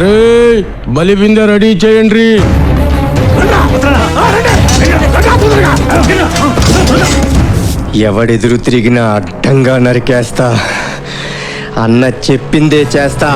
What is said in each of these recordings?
అరే బలి బిందె రెడీ చేయండి. ఎవడెదురు తిరిగినా అడ్డంగా నరికేస్తా. అన్న చెప్పిందే చేస్తా.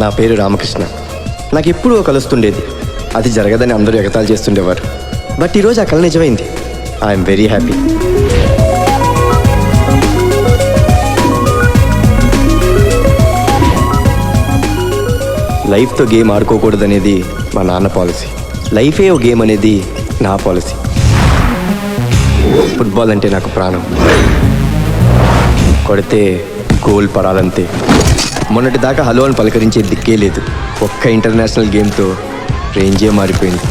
నా పేరు రామకృష్ణ. నాకు ఎప్పుడూ కలుస్తుండేది. అది జరగదని అందరూ ఎగతాళి చేస్తుండేవారు. బట్ ఈరోజు ఆ కళ నిజమైంది. I'm very happy. లైఫ్తో గేమ్ ఆడుకోకూడదనేది మా నాన్న పాలసీ. లైఫే ఓ గేమ్ అనేది నా పాలసీ. ఫుట్బాల్ అంటే నాకు ప్రాణం. కొడితే గోల్ పడాలంతే. మొన్నటి దాకా హలో అని పలకరించే దిక్కే లేదు. ఒక్క ఇంటర్నేషనల్ గేమ్తో రేంజే మారిపోయింది.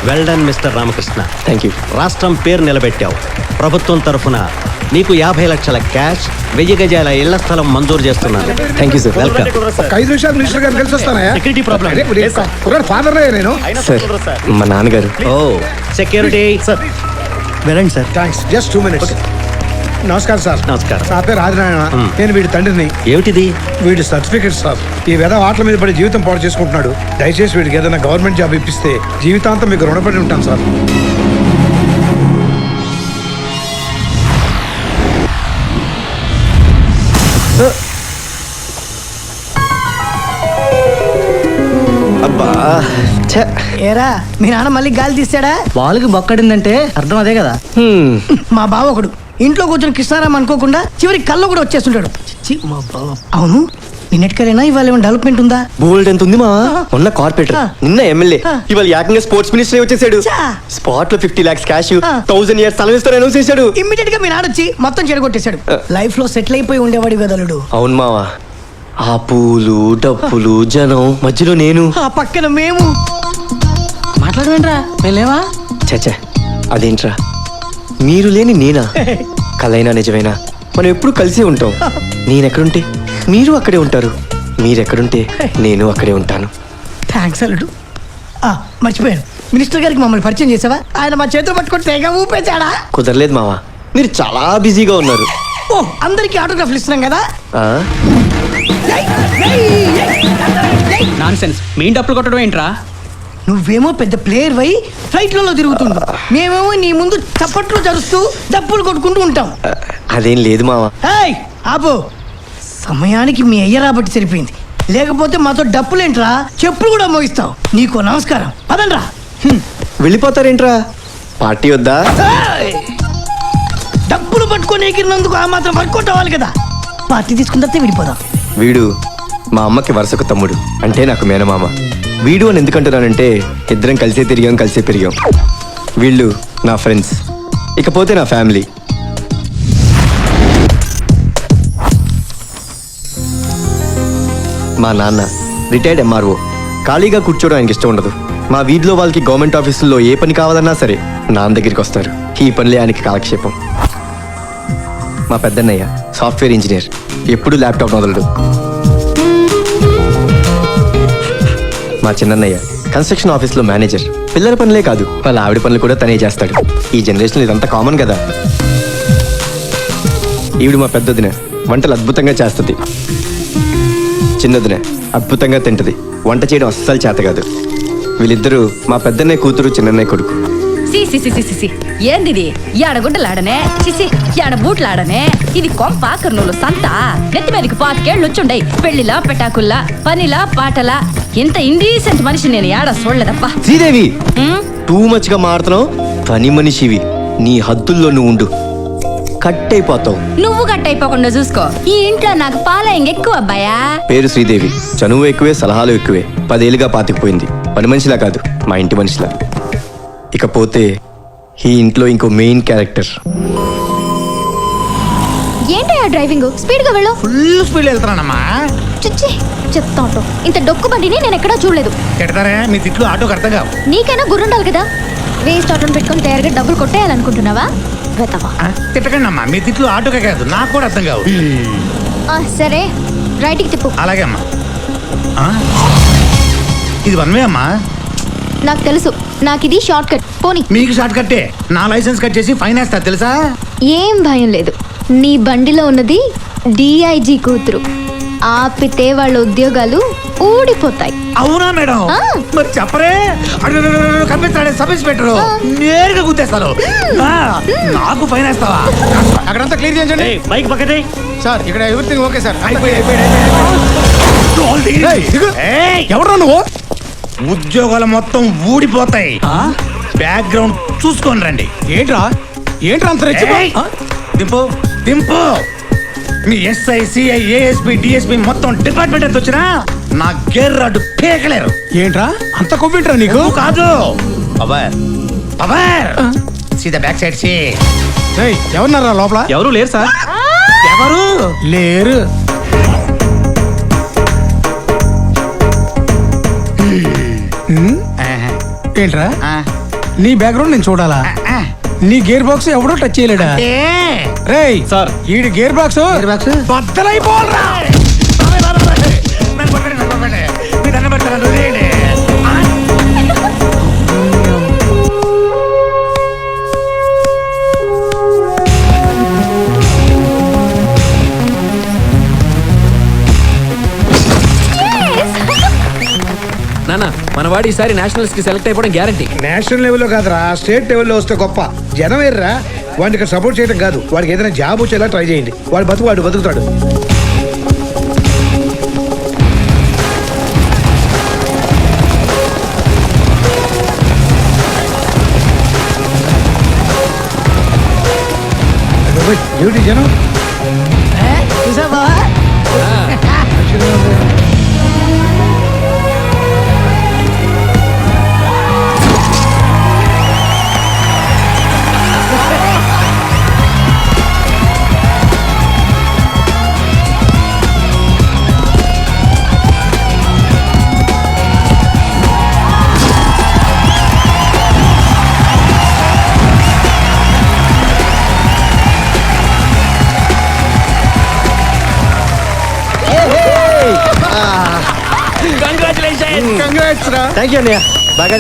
Well done mister Ramakrishna. Thank you. రాష్ట్రం పేరు నిలబెట్టావు. ప్రభుత్వం తరఫున నీకు 50 లక్షల క్యాష్, 1000 గజాల ఇళ్ల స్థలం మంజూరు చేస్తున్నాను. Thank you sir. వెల్కమ్. 5 నిమిషాలు మినిస్టర్ గారు కలిసి వస్తానా? Security problem. ఫాదర్ నేను. సార్ మా నాన్నగారు. ఓ సెక్యూరిటీ సార్. వెళ్ళండి సార్. థ్యాంక్స్. Just 2 minutes. నమస్కారం సార్. నమస్కారం. నా పేరు ఆదినారాయణ. నేను వీడి తండ్రిని. ఏమిటిది? వీడి సర్టిఫికేట్ సార్. ఈ విధ ఆటల మీద పడి జీవితం పాడు చేసుకుంటున్నాడు. దయచేసి వీడికి ఏదైనా గవర్నమెంట్ జాబ్ ఇప్పిస్తే జీవితాంతం మీకు రుణపడి ఉంటాను సార్. అబ్బా ఏరా మీ నాన్న మళ్ళీ గాలి తీసాడా? వాళ్ళకి బొక్కడిందంటే అర్థం అదే కదా. మా బావ ఒకడు ఇంట్లో కూర్చొని కృష్ణారాం అనుకోకుండా చివరికి కళ్ళు కూడా వచ్చేస్తుంటాడు. మా బావ. అవును నిన్నెట్టుకలేనా ఇవాళ ఏమైనా డెవలప్మెంట్ ఉందా? బోల్డ్ ఎంత ఉంది మా. మొన్న కార్పొరేటర్, నిన్న ఎమ్మెల్యే, ఇవాళ ఏకంగా స్పోర్ట్స్ మినిస్టర్ వచ్చేసాడు. స్పాట్ లో 50 lakhs క్యాష్, 1000 years స్థలం ఇస్తాను అనౌన్స్ చేశాడు. ఇమ్మీడియట్ గా మీ నాన్న వచ్చి మొత్తం చెడగొట్టేశాడు. లైఫ్ లో సెటిల్ అయిపోయి ఉండేవాడి కదలుడు. అవును మావా. ఆ పూలు డప్పులు జనం మధ్యలో నేను, ఆ పక్కన మేము. మాట్లాడమేంట్రా వెళ్ళేవా? చచ్చా అదేంట్రా మీరు లేని నేనా? కలైనా నిజమైనా మనం ఎప్పుడు కలిసి ఉంటాం. నేనెక్కడుంటే మీరు అక్కడే ఉంటారు, మీరెక్కడుంటే నేను అక్కడే ఉంటాను. థ్యాంక్స్ అల్లుడు. మర్చిపోయాను, మినిస్టర్ గారికి మమ్మల్ని పరిచయం చేసావా? ఆయన మా చేతులు పట్టుకొని తెగ ఊపేచాడా? కుదరలేదు మావా, మీరు చాలా బిజీగా ఉన్నారు. ఓ అందరికి ఆటోగ్రాఫ్లు ఇస్తున్నాం కదా. నాన్సెన్స్. మీ డప్పులు కొట్టడం ఏంట్రా? నువ్వేమో పెద్ద ప్లేయర్ వై ఫ్లైట్లలో తిరుగుతుంది, మేమేమో నీ ముందు చప్పట్లు జరుస్తూ డప్పులు కొట్టుకుంటూ ఉంటాం. అదేం లేదు మావా. ఆపో, సమయానికి మీ అయ్య రాబట్టి సరిపోయింది. లేకపోతే మాతో డప్పులేంట్రా, చెప్పులు కూడా మోగిస్తావు. నీకు నమస్కారం. పదండ్రా. వెళ్ళిపోతారేంట్రా? పార్టీ వద్దా? డప్పులు పట్టుకొని ఎగిరినందుకు ఆ మాత్రం వర్కౌట్ అవ్వాలి కదా. పార్టీ తీసుకున్న తర్వాత విడిపోదాం. వీడు మా అమ్మకి వరుసకు తమ్ముడు, అంటే నాకు మేనమామ. వీడు అని ఎందుకంటున్నానంటే ఇద్దరం కలిసే తిరిగాం, కలిసే పెరిగాం. వీళ్ళు నా ఫ్రెండ్స్, ఇకపోతే నా ఫ్యామిలీ. మా నాన్న రిటైర్డ్ ఎంఆర్ఓ. ఖాళీగా కూర్చోవడం ఆయనకి ఇష్టం ఉండదు. మా వీధిలో వాళ్ళకి గవర్నమెంట్ ఆఫీసుల్లో ఏ పని కావాలన్నా సరే నాన్న దగ్గరికి వస్తారు. ఈ పనులే ఆయనకి కాలక్షేపం. మా పెద్దన్నయ్య సాఫ్ట్వేర్ ఇంజనీర్, ఎప్పుడు ల్యాప్టాప్ వదలడు. మా చిన్నన్నయ్య కన్స్ట్రక్షన్ ఆఫీస్లో మేనేజర్. పిల్లల పనులే కాదు, వాళ్ళ ఆవిడ పనులు కూడా తనే చేస్తాడు. ఈ జనరేషన్లో ఇదంతా కామన్ కదా. ఈవిడ మా పెద్దదిన, వంటలు అద్భుతంగా చేస్తుంది. చిన్నదిన అద్భుతంగా తింటది, వంట చేయడం అస్సలు చేత కాదు. వీళ్ళిద్దరూ మా పెద్దన్నయ్య కూతురు చిన్నన్నయ్య కొడుకు. సి ఏందిది యాడ గుడ్డలాడనే సిసి యాడ బూట్లాడనే ఇది కొంప కర్నూలు సంత నెత్తి మీదకి 5 ఏళ్ళు వచ్చుండయి పెళ్లిలా పెటాకుల్లా పనిలా పాటలా ఇంత ఇండీసెంట్ మనిషి నేను యాడ చూడలేదప్పా. శ్రీదేవి ఉమ్, టూ మచ్ గా మారుతున్నావు. పని మనిషివి, నీ హద్దుల్లో నువ్వు ఉండు, కట్ అయిపోతావు. నువ్వు గట్టయిపోకుండా చూసుకో. ఈ ఇంట్లో నాకు పాలయం ఎక్కువ అబ్బాయా. పేరు శ్రీదేవి, చనువు ఎక్కువే, సలహాలు ఎక్కువే. 10 ఏళ్ళుగా పాతికిపోయింది. పని మనిషిలా కాదు, మా ఇంటి మనిషిలా. ఇకపోతే ఈ ఇంట్లో ఇంకో మెయిన్ క్యారెక్టర్. ఏంటయ్యా డ్రైవింగ్ స్పీడ్ గా వెళ్ళు. ఫుల్ స్పీడ్ వెళ్తున్నానమ్మా. చిచ్చి చెప్తా ఉంటావు. ఇంత డొక్కు బండిని నేను ఎక్కడా చూడలేదు. ఎడతారా మీ తిట్లు ఆటోకి అర్థం కావు. నీకైనా గుర్రుండాలి కదా. వేస్ట్ ఆటోని పెట్టుకొని తయారుగా డబ్బులు కొట్టేయాలనుకుంటున్నావా? వెతవా. తిట్టకండి అమ్మా, మీ తిట్లు ఆటోకే కాదు నాకు కూడా అర్థం కావు. సరే రైట్కి తిప్పు. అలాగే అమ్మా. ఆ? ఇది వన్ వే అమ్మా. నాకు తెలుసు, నాకు ఇది షార్ట్ కట్. పోనీ. మీకు షార్ట్ కట్టే, నా లైసెన్స్ కట్ చేసి ఫైన్ వేస్తా తెలుసా. ఏం భయం లేదు. నీ బండిలో ఉన్నది డిఐజీ కూతురు. ఆపితే వాళ్ళ ఉద్యోగాలు ఊడిపోతాయి. అవునా మేడం? ఆ. మరి చెప్పరే. కనిపిస్తాడే సబ్ ఇన్స్పెక్టర్, నేరుగా గుద్దేస్తాను. నాకు ఫైన్ వేస్తావా? అక్కడంతా క్లియర్ చేయండి బైక్ పక్కనే. సార్. ఇక్కడ ఎవ్రీథింగ్ ఓకే సార్. ఎవరు నువ్వు? ఉద్యోగాలు మొత్తం ఊడిపోతాయి. బ్యాక్గ్రౌండ్ చూసుకొని రండి. ఏంట్రా అంత ఏయ్! దింపు దింపు. మీ ఎస్ఐ సిఐ ఏఎస్పి డిఎస్పి మొత్తం డిపార్ట్మెంట్ ఎంత వచ్చినా నా గేర్ రాడు పేకలేరు. ఏంట్రా అంత కొవ్వింట్రా నీకు? నువ్వు కాదు పవర్ పవర్. సీదా బ్యాక్ సైడ్ సి. ఎవరున్నారా లోపల? ఎవరు లేరు సార్. ఎవరు లేరు. ఏంట్రా నీ బ్యాక్గ్రౌండ్ నేను చూడాలా? నీ గేర్ బాక్స్ ఎవడో టచ్ చేయలేడా? రేయ్ సార్. ఈడి గేర్ బాక్స్ బద్దలైపోవాలరా. నాన్న మన వాడు ఈసారి నేషనల్స్ కి సెలెక్ట్ అయిపోవడం గ్యారంటీ. నేషనల్ లెవెల్లో కాదురా, స్టేట్ లెవెల్లో వస్తే గొప్ప. జనం ఏర్రా వాడికి ఇక్కడ సపోర్ట్ చేయడం కాదు, వాడికి ఏదైనా జాబ్ వచ్చేలా ట్రై చేయండి. వాడు బతుకుతాడు. ఏమిటి జనం? చూసావా? థ్యాంక్ యూ అన్నయ్య. బాగా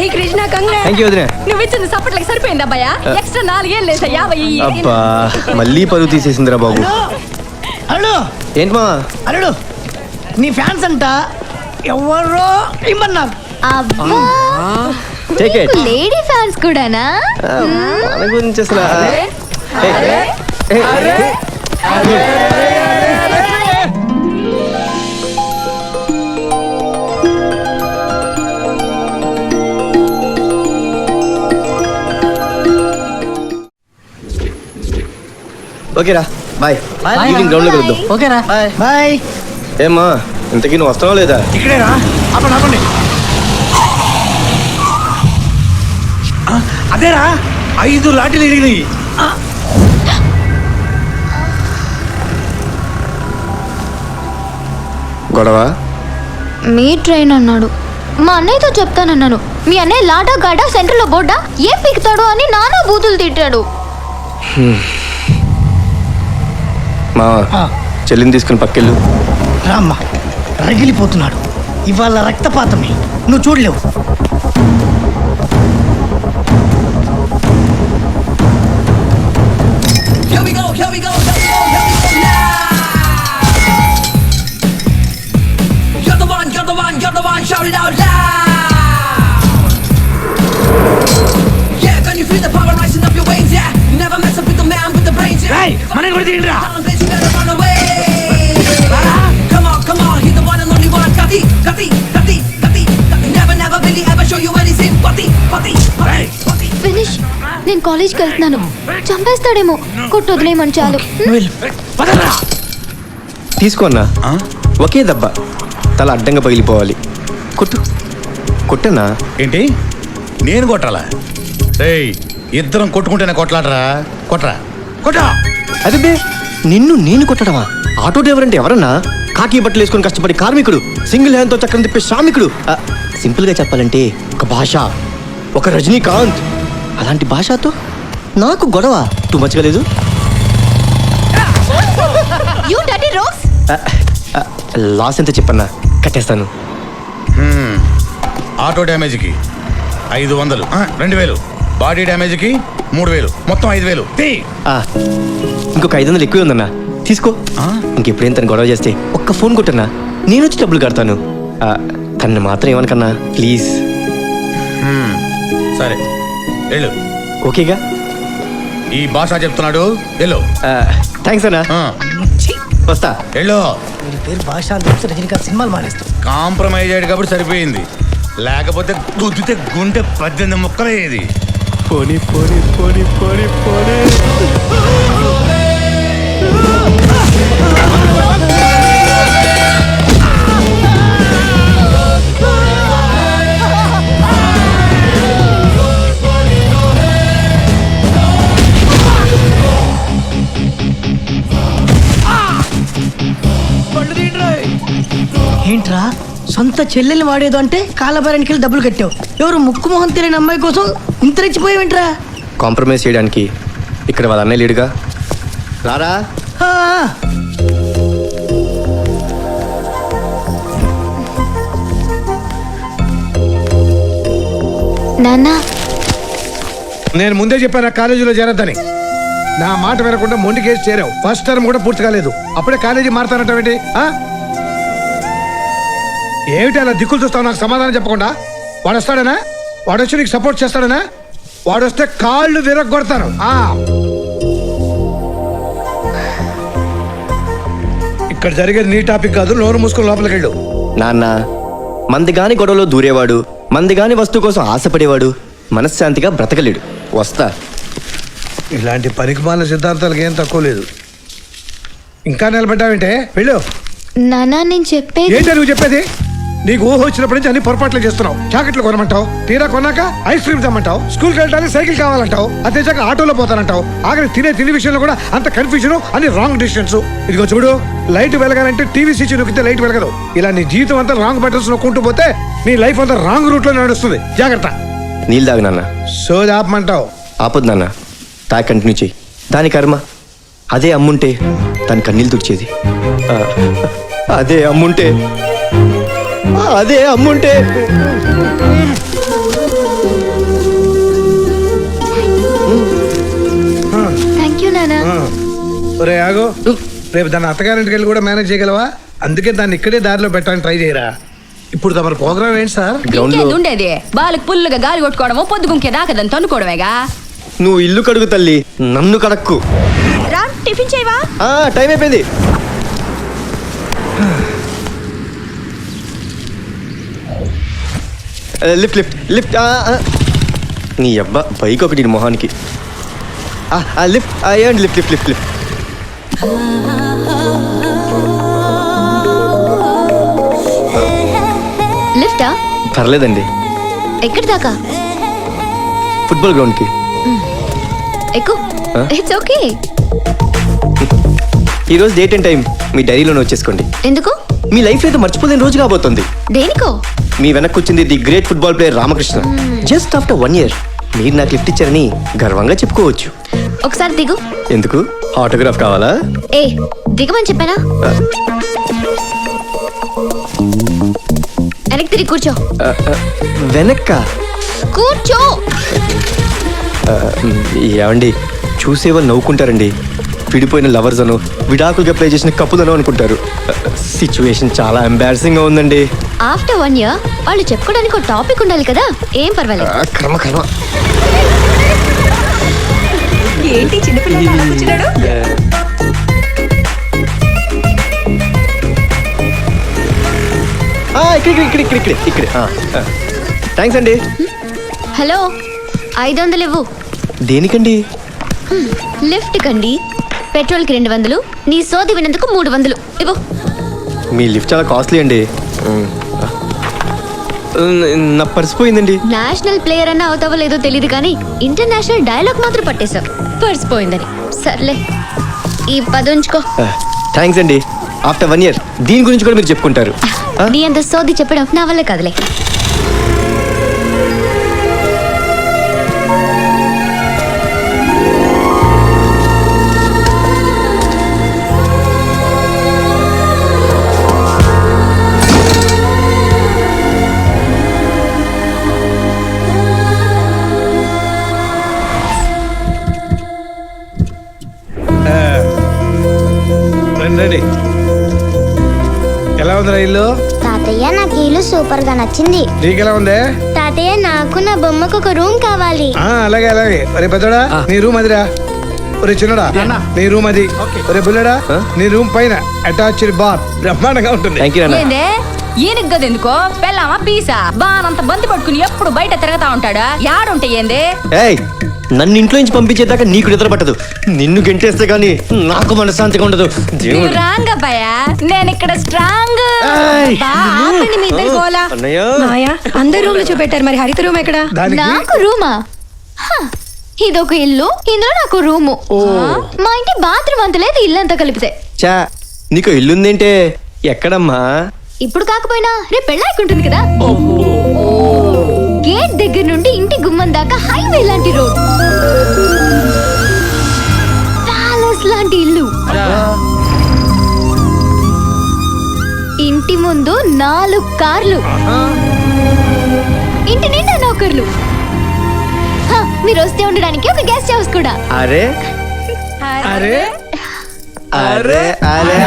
ఈ కృష్ణ కంగ్రాట్స్. థ్యాంక్ యూ వదినా. నువ్వు ఇచ్చిన సపోర్ట్లకి సరిపోయింది అబ్బాయా. ఎక్స్ట్రా 4 ఏళ్ళు లేదా 50. అబ్బా మళ్ళీ పరువు తీసేసిందిరా బాబు. అల్లుడు ఏంటి మా అల్లుడు నీ ఫ్యాన్స్ అంట ఎవరో ఇమ్మన్నారు. అబ్బా Take it. లేడీ ఫ్యాన్స్ కూడానా? మన గురించి అసలు ఓకేరా బాయ్. ఈవినింగ్ గ్రౌండ్ లో కలుద్దాం. ఓకేరా బాయ్. ఏమ్మా ఇంతకీ నువ్వు వస్తావా లేదా? ఇక్కడేరా. ఆపండి. అదేరా 5 లాఠీలు ఇరిగినాయి. గొడవ మీ ట్రైన్ అన్నాడు. మా అన్నయ్యతో చెప్తానన్నాను. మీ అన్నయ్య లాడా గాడా సెంటర్లో బోర్డా ఏం పీకుతాడో అని నానా బూతులు తిట్టాడు. మా చెల్లిని తీసుకుని పక్కెళ్ళు. రామ్మా రగిలిపోతున్నాడు. ఇవాళ రక్తపాతమే, నువ్వు చూడలేవు. You're the one, తీయండిరా. రేయ్, ఫినిష్. నేను కాలేజ్కి వెళ్తున్నాను. చంపేస్తాడేమో. కొట్టు వదిలేయమని చాలు. పదరా. తీసుకో అన్నా. ఆ? ఒకే దెబ్బ, తల అడ్డంగా పగిలిపోవాలి. కొట్టు కొట్టన్నా. ఏంటి నేను కొట్టాలా? రేయ్, ఇద్దరం కొట్టుకుంటేనే కొట్లాడరా. కొట్రా కొట్టా. అదే నిన్ను నేను కొట్టడమా? ఆటో డ్రైవర్ అంటే ఎవరన్నా? కాకి బట్టలు వేసుకొని కష్టపడి కార్మికుడు, సింగిల్ హ్యాండ్తో చక్రం తిప్పే శ్రామికుడు. సింపుల్గా చెప్పాలంటే ఒక భాష, ఒక రజనీకాంత్. అలాంటి భాషతో నాకు గొడవ టూ మచ్గా లేదు. You dirty rogues. లాస్ ఎంత చెప్పన్నా? కట్టేస్తాను. ఆటో డ్యామేజ్కి 500, 2000. బాడీ డ్యామేజ్కి 3000, మొత్తం 5000. ఇంకొక 500 ఎక్కువ ఉందన్నా, తీసుకో. ఆ? ఇంకెప్పుడేం తను గొడవ చేస్తే ఒక్క ఫోన్ కొట్టన్నా, నేను వచ్చి డబ్బులు కడతాను. తను మాత్రం ఏమనకన్నా ప్లీజ్. సరే వెళ్ళు. ఓకేగా? ఈ భాష చెప్తున్నాడు, వెళ్ళు. థ్యాంక్స్ అన్నా. ఆ, వస్తా. వెళ్ళు. వీరి పేరు భాష రజనీకాంత్ సినిమాలు మానేస్తాం. కాంప్రమైజ్ అయ్యాడు కాబట్టి సరిపోయింది, లేకపోతే గుద్దితే గుండె 18 ముక్కలయ్యేది. పోనీ పోనీ పోనీ పోనీ పోనీ. ఏంట్రా సొంత చెల్లెల్ని వాడేదో అంటే కాలభారానికి వెళ్ళి డబ్బులు కట్టావు. ఎవరు ముక్కు మొహం తెలియని అమ్మాయి కోసం ఇంత రెచ్చిపోయావేంట్రా? కాంప్రమైజ్ చేయడానికి ఇక్కడ వాళ్ళ అన్నయ్య లేడుగా. రారా. ఆ, నాన్న, నేను ముందే చెప్పాను కాలేజీలో చేరద్దని. నా మాట వినకుండా మొండి కేసు చేరావు. ఫస్ట్ టర్మ్ కూడా పూర్తి కాలేదు, అప్పుడే కాలేజీ మారుతానంటావేంటి? ఏమిటి అలా దిక్కులు చూస్తావు? నాకు సమాధానం చెప్పకుండా. వాడు వస్తాడనా? వాడు వచ్చి నీకు సపోర్ట్ చేస్తాడనా? వాడు వస్తే కాళ్ళు విరగొడతాను. ఇక్కడ జరిగేది నీ టాపిక్ కాదు, నోరు మూసుకుని లోపలికి వెళ్ళు. నాన్న, మందిగాని గొడవలో దూరేవాడు, మందిగాని వస్తువు కోసం ఆశపడేవాడు మనశ్శాంతిగా బ్రతకలేడు. వస్తా. ఇలాంటి పనికిమాలిన సిద్ధాంతాలకు ఏం తక్కువ లేదు. ఇంకా నిలబడ్డావేంటే? వెళ్ళు. నాన్న, నేను చెప్పేది. ఏంటో నువ్వు చెప్పేది? నీకు ఊహ వచ్చినప్పటి నుంచి అన్ని పొరపాట్లు చేస్తున్నావు. చాకెట్లు కొనమంటావు, తీరా కొన్నాక ఐస్ క్రీమ్ తెమ్మంటావు, స్కూల్కి వెళ్ళడానికి సైకిల్ కావాలంటావు, అదే చాక ఆటోలో పోతానంటావు. ఆఖరి తినే విషయంలో కూడా అంత కన్ఫ్యూజన్, అన్ని రాంగ్ డిసిషన్స్. ఇదిగో చూడు, లైట్ వెలగాలంటే టీవీ స్విచ్ నొక్కితే లైట్ వెలగదు. ఇలా నీ జీవితం అంతా రాంగ్ బటన్స్ నొక్కుంటూ పోతే నీ లైఫ్ అంతా రాంగ్ రూట్ లో నడుస్తుంది. జాగ్రత్త. నీళ్ళు తాగు నాన్న. సోది ఆపమంటావు? ఆపొద్దు నాన్న, తాగి కంటిన్యూ చెయ్యి. దాని కర్మ. అదే అమ్ముంటే దాని కన్నీళ్ళు తుడిచేది. అదే అమ్ముంటే థ్యాంక్ యూ నాన్న. ఒరే ఆగో, రేపు దాన్ని అత్తగారింటికి వెళ్ళి కూడా మేనేజ్ చేయగలవా? అందుకే దాన్ని ఇక్కడే దారిలో పెట్టడానికి ట్రై చేయరా. ఇప్పుడు తమ ప్రోగ్రామ్ ఏంటి సార్? గ్రౌండ్ లో ఇంకేది ఉండేది? బాలకు పుల్లుగా గాలి కొట్టుకోవడము, పొద్దుగుంకే దాకదని తన్నుకోవడమేగా. నువ్వు ఇల్లు కడుగు తల్లి, నన్ను కడక్కు. రా, టిఫిన్ చేయవా? టైం అయిపోయింది. Lift lift lift. నీ అబ్బా బైక్ ఒకటి మొహానికి. లిఫ్ట్ అయ్యండి. Lift lift lift lift. లిఫ్టా? పర్లేదండి. ఎక్కడి దాకా? ఫుట్బాల్ గ్రౌండ్కి. ఎక్కు. It's okay. ఈరోజు డేట్ అండ్ టైం మీ డైరీలోనే వచ్చేసుకోండి. ఎందుకు? మీ లైఫ్ అయితే మర్చిపోలేని రోజు కాబోతుంది. దేనికో? మీ వెనక్కి వచ్చింది the great football player Ramakrishna. Just after 1 year మీరు నాకు లిఫ్ట్ ఇచ్చారని గర్వంగా చెప్పుకోవచ్చు. ఒకసారి దిగు. ఎందుకు? ఆటోగ్రాఫ్ కావాలా? ఏ, దిగమని చెప్పానా? వెనక్కి తిరిగి కూర్చో. వెనక్క? కూర్చో. ఏమండి, చూసేవాళ్ళు నవ్వుకుంటారండి. విడిపోయిన లవర్స్ అను, విడాకులుగా ప్లే చేసిన కప్పులను అనుకుంటారు. సిచ్యువేషన్ చాలా ఎంబారసింగ్ గా ఉందండి. ఆఫ్టర్ 1 year వాళ్ళు చెప్పుకోవడానికి ఒక టాపిక్ ఉండాలి కదా. ఏం పర్వాలేదు. కర్మ కర్మ. ఏంటి చిన్నపిల్లలు అలా కూర్చున్నాడు? ఇక్కడ థ్యాంక్స్ అండి. హలో 500 ఇవ్వు. దేనికండి? లిఫ్ట్ కండి. పెట్రోల్కి 200, నీ సోది వినందుకు 300 ఇవ్వు. మీ లిఫ్ట్ చాలా కాస్ట్లీ అండి. నా పర్స్ పోయిందండి. నేషనల్ ప్లేయర్ అన్న అవుతావో లేదో తెలియదు కానీ ఇంటర్నేషనల్ డైలాగ్ మాత్రం పట్టేశావు. పర్స్ పోయిందని. సర్లే ఈ 10 ఉంచుకో. థ్యాంక్స్ అండి. ఆఫ్టర్ 1 year దీని గురించి కూడా మీరు చెప్పుకుంటారు. నీ అంత సోది చెప్పడం నా వల్ల కాదులే. రండి. ఎలా ఉందిరా ఇల్లు? తాతయ్య నాకు ఇల్లు సూపర్ గా నచ్చింది. నీకెలా ఉంది? తాతయ్య నాకు నా బొమ్మకు ఒక రూమ్ కావాలి. అలాగే అలాగే. ఒరే పెద్దోడా నీ రూమ్ అదిరా. ఒరే చిన్నడా నీ రూమ్ అది. ఒరే బుల్లడా నీ రూమ్ పైన అటాచ్డ్ బార్ బ్రహ్మాండంగా ఉంటుంది. థ్యాంక్ యూ అన్న. ఏందే ఈయనకి గది ఎందుకో పెళ్ళామా పీసా బానంత బంతి పట్టుకుని ఎప్పుడు బయట తిరగతా ఉంటాడా? యాడుంటే ఏందే? ఏయ్, నన్ను ఇంట్లో నుంచి పంపించేదాకా నీకు నిద్ర పట్టదు. నిన్ను గెంటేస్తే గానీ నాకు మనశ్శాంతిగా ఉండదు. దేవుడు. రాంగ్ అబ్బాయా, నేను ఇక్కడ స్ట్రాంగ్. ఏయ్, ఆపండి మీ ఇద్దరు గోలా. అన్నయ్య. మాయా అందరు రూమ్ లో చూపెట్టారు, మరి హరిత రూమ్ ఎక్కడ? నాకు రూమా? హ, ఇదొక ఇల్లు, ఇందులో నాకు రూము. మా ఇంటి బాత్రూమ్ అంత లేదు, ఇల్లంతా కలిపితే. చా, నీకు ఇల్లుందేంటే? ఎక్కడమ్మా? ఇప్పుడు కాకపోయినా రేపు పెళ్ళాకుంటుంది కదా. గేట్ దగ్గర నుండి ఇంటి గుమ్మం దాకా హైవే లాంటి రోడ్, ప్యాలెస్ లాంటి ఇల్లు, ఇంటి ముందు 4 కార్లు, ఇంటి నిండా నౌకర్లు. హ, మీరు వస్తే ఉండడానికి ఒక గెస్ట్ హౌస్ కూడా. అరే అరే అరే అరే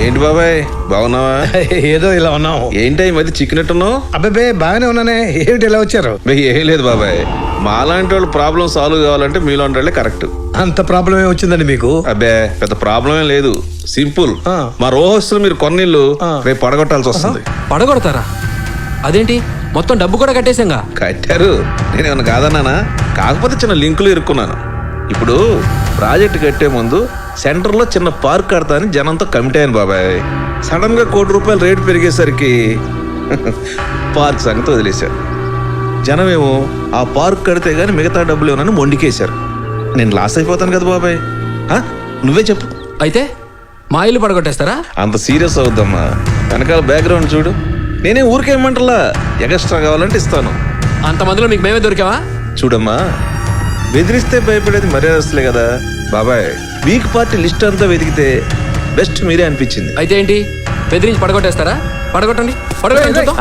ఏంటి బాబాయ్ బాగున్నావా? ఏదో ఇలా ఉన్నాము. ఏంటి ఈ మధ్య చిక్కినట్టున్నావు? అబ్బాబే బాగానే ఉన్నానే. ఏమిటి ఇలా వచ్చారు? ఏం లేదు బాబాయ్, మాలాంటి వాళ్ళు ప్రాబ్లం సాల్వ్ కావాలంటే మీలాంటి వాళ్ళే కరెక్ట్. అంత ప్రాబ్లం ఏమి వచ్చిందండి మీకు? అబ్బే పెద్ద ప్రాబ్లం ఏం లేదు, సింపుల్. మా రోహస్తులు మీరు కొన్నిళ్ళు రేపు పడగొట్టాల్సి వస్తుంది. పడగొడతారా? అదేంటి, మొత్తం డబ్బు కూడా కట్టేశాంగా. కట్టారు, నేనేమన్నా కాదన్నానా? కాకపోతే చిన్న లింకులు ఇరుక్కున్నాను. ఇప్పుడు ప్రాజెక్ట్ కట్టే ముందు సెంటర్లో చిన్న పార్క్ కడతానని జనంతో కమిటీ అయ్యాను బాబాయ్. సడన్ గా ₹1,00,00,000 రేటు పెరిగేసరికి పార్క్ సంగతి వదిలేశారు. జనమేమో ఆ పార్క్ కడితే గానీ మిగతా డబ్బులు ఏమన్నా మొండికేశారు. నేను లాస్ అయిపోతాను కదా బాబాయ్. నువ్వే చెప్పు. అయితే మా ఇల్లు పడగొట్టేస్తారా? అంత సీరియస్ అవుద్దమ్మా, వెనకాల బ్యాక్గ్రౌండ్ చూడు. నేనే ఊరికేమంటలా, ఎక్స్ట్రా కావాలంటే ఇస్తాను. అంతమందిలో మీకు మేమే దొరికావా? చూడమ్మా, బెదిరిస్తే భయపడేది మర్యాదస్తులే కదా బాబాయ్. వీక్ పార్టీ లిస్ట్ అంతా వెతికితే బెస్ట్ మీరే అనిపించింది. అయితే ఏంటి, బెదిరించి పడగొట్టేస్తారా? పడగొట్టండి, పడగొట్టండి చూద్దాం.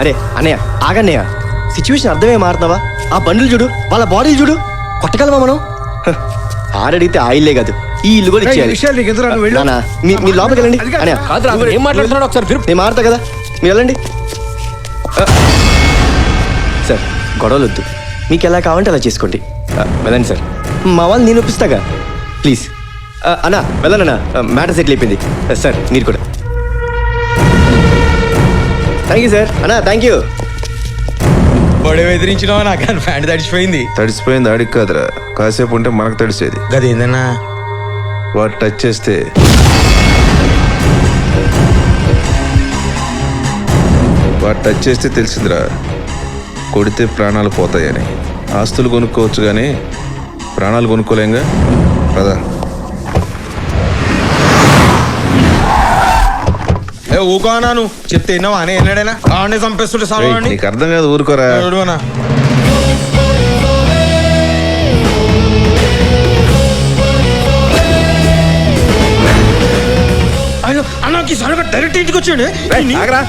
అరే అన్నయ్య ఆగన్నయ్య, సిచ్యువేషన్ అర్థమే మారుతున్నావా? ఆ బండ్లు చూడు, వాళ్ళ బాడీలు చూడు, కొట్టగలమా మనం? ఆడడిగితే ఆయిల్లే కాదు, ఈ ఇల్లు కూడా ఇచ్చేయాలి. విషయాలు నీకు ఎందుకు? నువ్వు వెళ్ళు. నాన్న, మీ లోపలికి వెళ్ళండి. అన్నయ్య కాదురా, అతను ఏం మాట్లాడుతున్నాడు ఒకసారి విను. నేను మారుతా కదా, మీరు వెళ్ళండి. సార్ గొడవలు వద్దు, మీకు ఎలా కావాలంటే అలా చేసుకోండి. వెళ్ళండి సార్, మా వాళ్ళు నేను ఒప్పిస్తాగా, ప్లీజ్. అన్నా వెళ్ళనన్నా, మ్యాటర్ సెటిల్ అయిపోయింది. సార్ మీరు కూడా. Thank you sir. అన్నా థ్యాంక్ యూ. బొడే ఎదిరించినావా? నాకు ప్యాంట్ తడిచిపోయింది. తడిసిపోయింది ఆడికి కాదురా, కాసేపు ఉంటే మనకు తడిసేది. గదేందన్నా? వాడు టచ్ చేస్తే తెలిసిందిరా, కొడితే ప్రాణాలు పోతాయని. ఆస్తులు కొనుక్కోవచ్చు కానీ ప్రాణాలు కొనుక్కోలేంగా. పదా. ఊకోనాను చెప్తే విన్నావా? అనే ఎన్నడైనా ఆడనే చంపేస్తుంటే సార్ నీకు అర్థం కాదు, ఊరుకోరా. అయ్యో అన్నకి సడన్గా డైరెక్ట్ ఇంటికి వచ్చాడు. ఆగరా.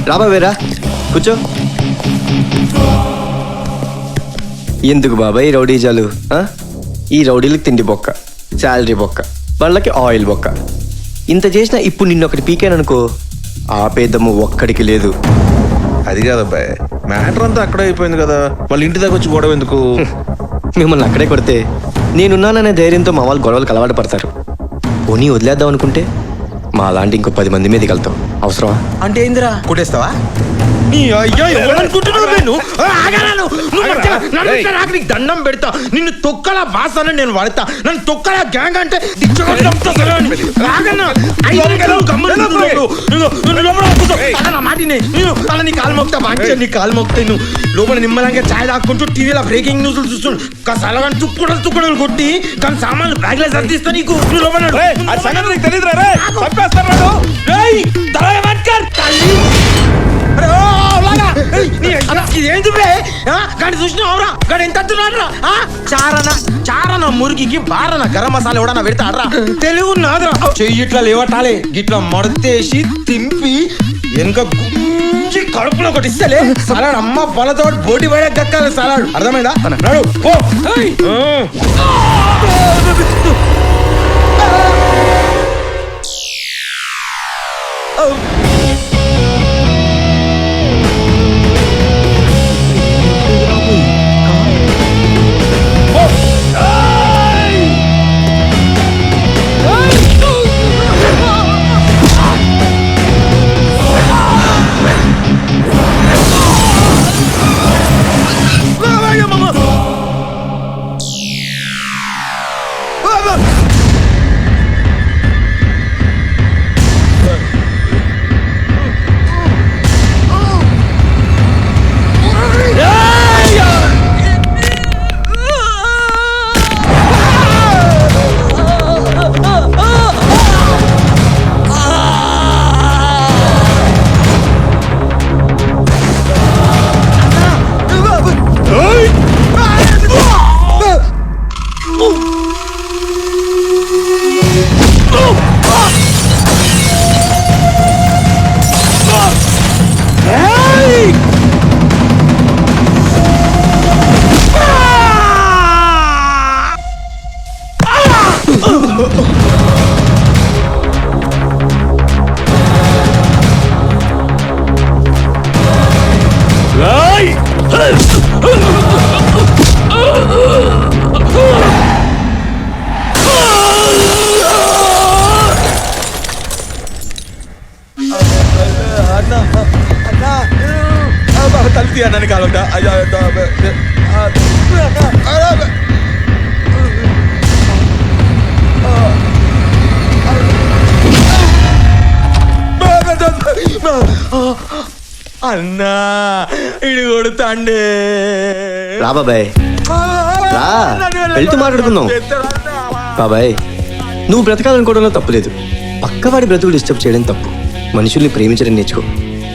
రాబావేరా కూర్చో. ఎందుకు బాబాయ్ ఈ రౌడీజాలు? ఈ రౌడీలకు తిండి బొక్క, శాలరీ బొక్క, వాళ్ళకి ఆయిల్ బొక్క. ఇంత చేసినా ఇప్పుడు నిన్నొకటి పీకాననుకో ఆపేదమ్ము ఒక్కడికి లేదు. అది కాదబ్బాయ్, మ్యాటర్ అంతా అక్కడే అయిపోయింది కదా, వాళ్ళ ఇంటి దగ్గర వచ్చి గొడవ ఎందుకు? మిమ్మల్ని అక్కడే కొడితే నేనున్నాననే ధైర్యంతో మా వాళ్ళు గొడవలకు అలవాటు పడతారు. పోనీ వదిలేద్దాం అనుకుంటే మా అలాంటి ఇంకో 10 మంది మీదకి వెళ్తాం. అవసరమా? అంటే ఏందిరా కొట్టేస్తావా? దండం పెడతా నిన్ను తొక్కల బాస్ అని నేను వాడతా. నన్ను తొక్కల గ్యాంగ్ అంటే నీ కాలు మొక్తా బాగా, నీ కాలు మొక్తాయి. నువ్వు లోపల నిమ్మలంగా ఛాయ్ తాక్కుంటూ టీవీలో బ్రేకింగ్ న్యూస్ చూస్తు సలగని తుక్కుడలు కొట్టి కానీ సామాన్లు బ్యాగ్ లో సర్దిస్తా. నీకు చారణ మురికికి బారన గరం మసాలా ఎవడన్నా పెడతాడ్రా? తెలుగు నాదరా. చెయ్యిట్లా లేవటాలే గిట్లా మడతేసి తింపి వెనక గుంజి కడుపులో ఒకటి ఇస్తలే సలాడ్. అమ్మ పొలతో బోటి పడే గక్కాలి సలాడ్. అర్థమైందా? నడు పో. తల్లి అన్నాను కావాలంట. అన్నా ఇడి కొడుతాండే. రా బాబాయ్ రా, వెళ్తూ మాట్లాడుకుందాం. బాబాయ్ నువ్వు బ్రతకాలనుకోవడంలో తప్పులేదు. పక్కవాడి బ్రతుకు డిస్టర్బ్ చేయడం తప్పు. మనుషుల్ని ప్రేమించడం నేర్చుకో.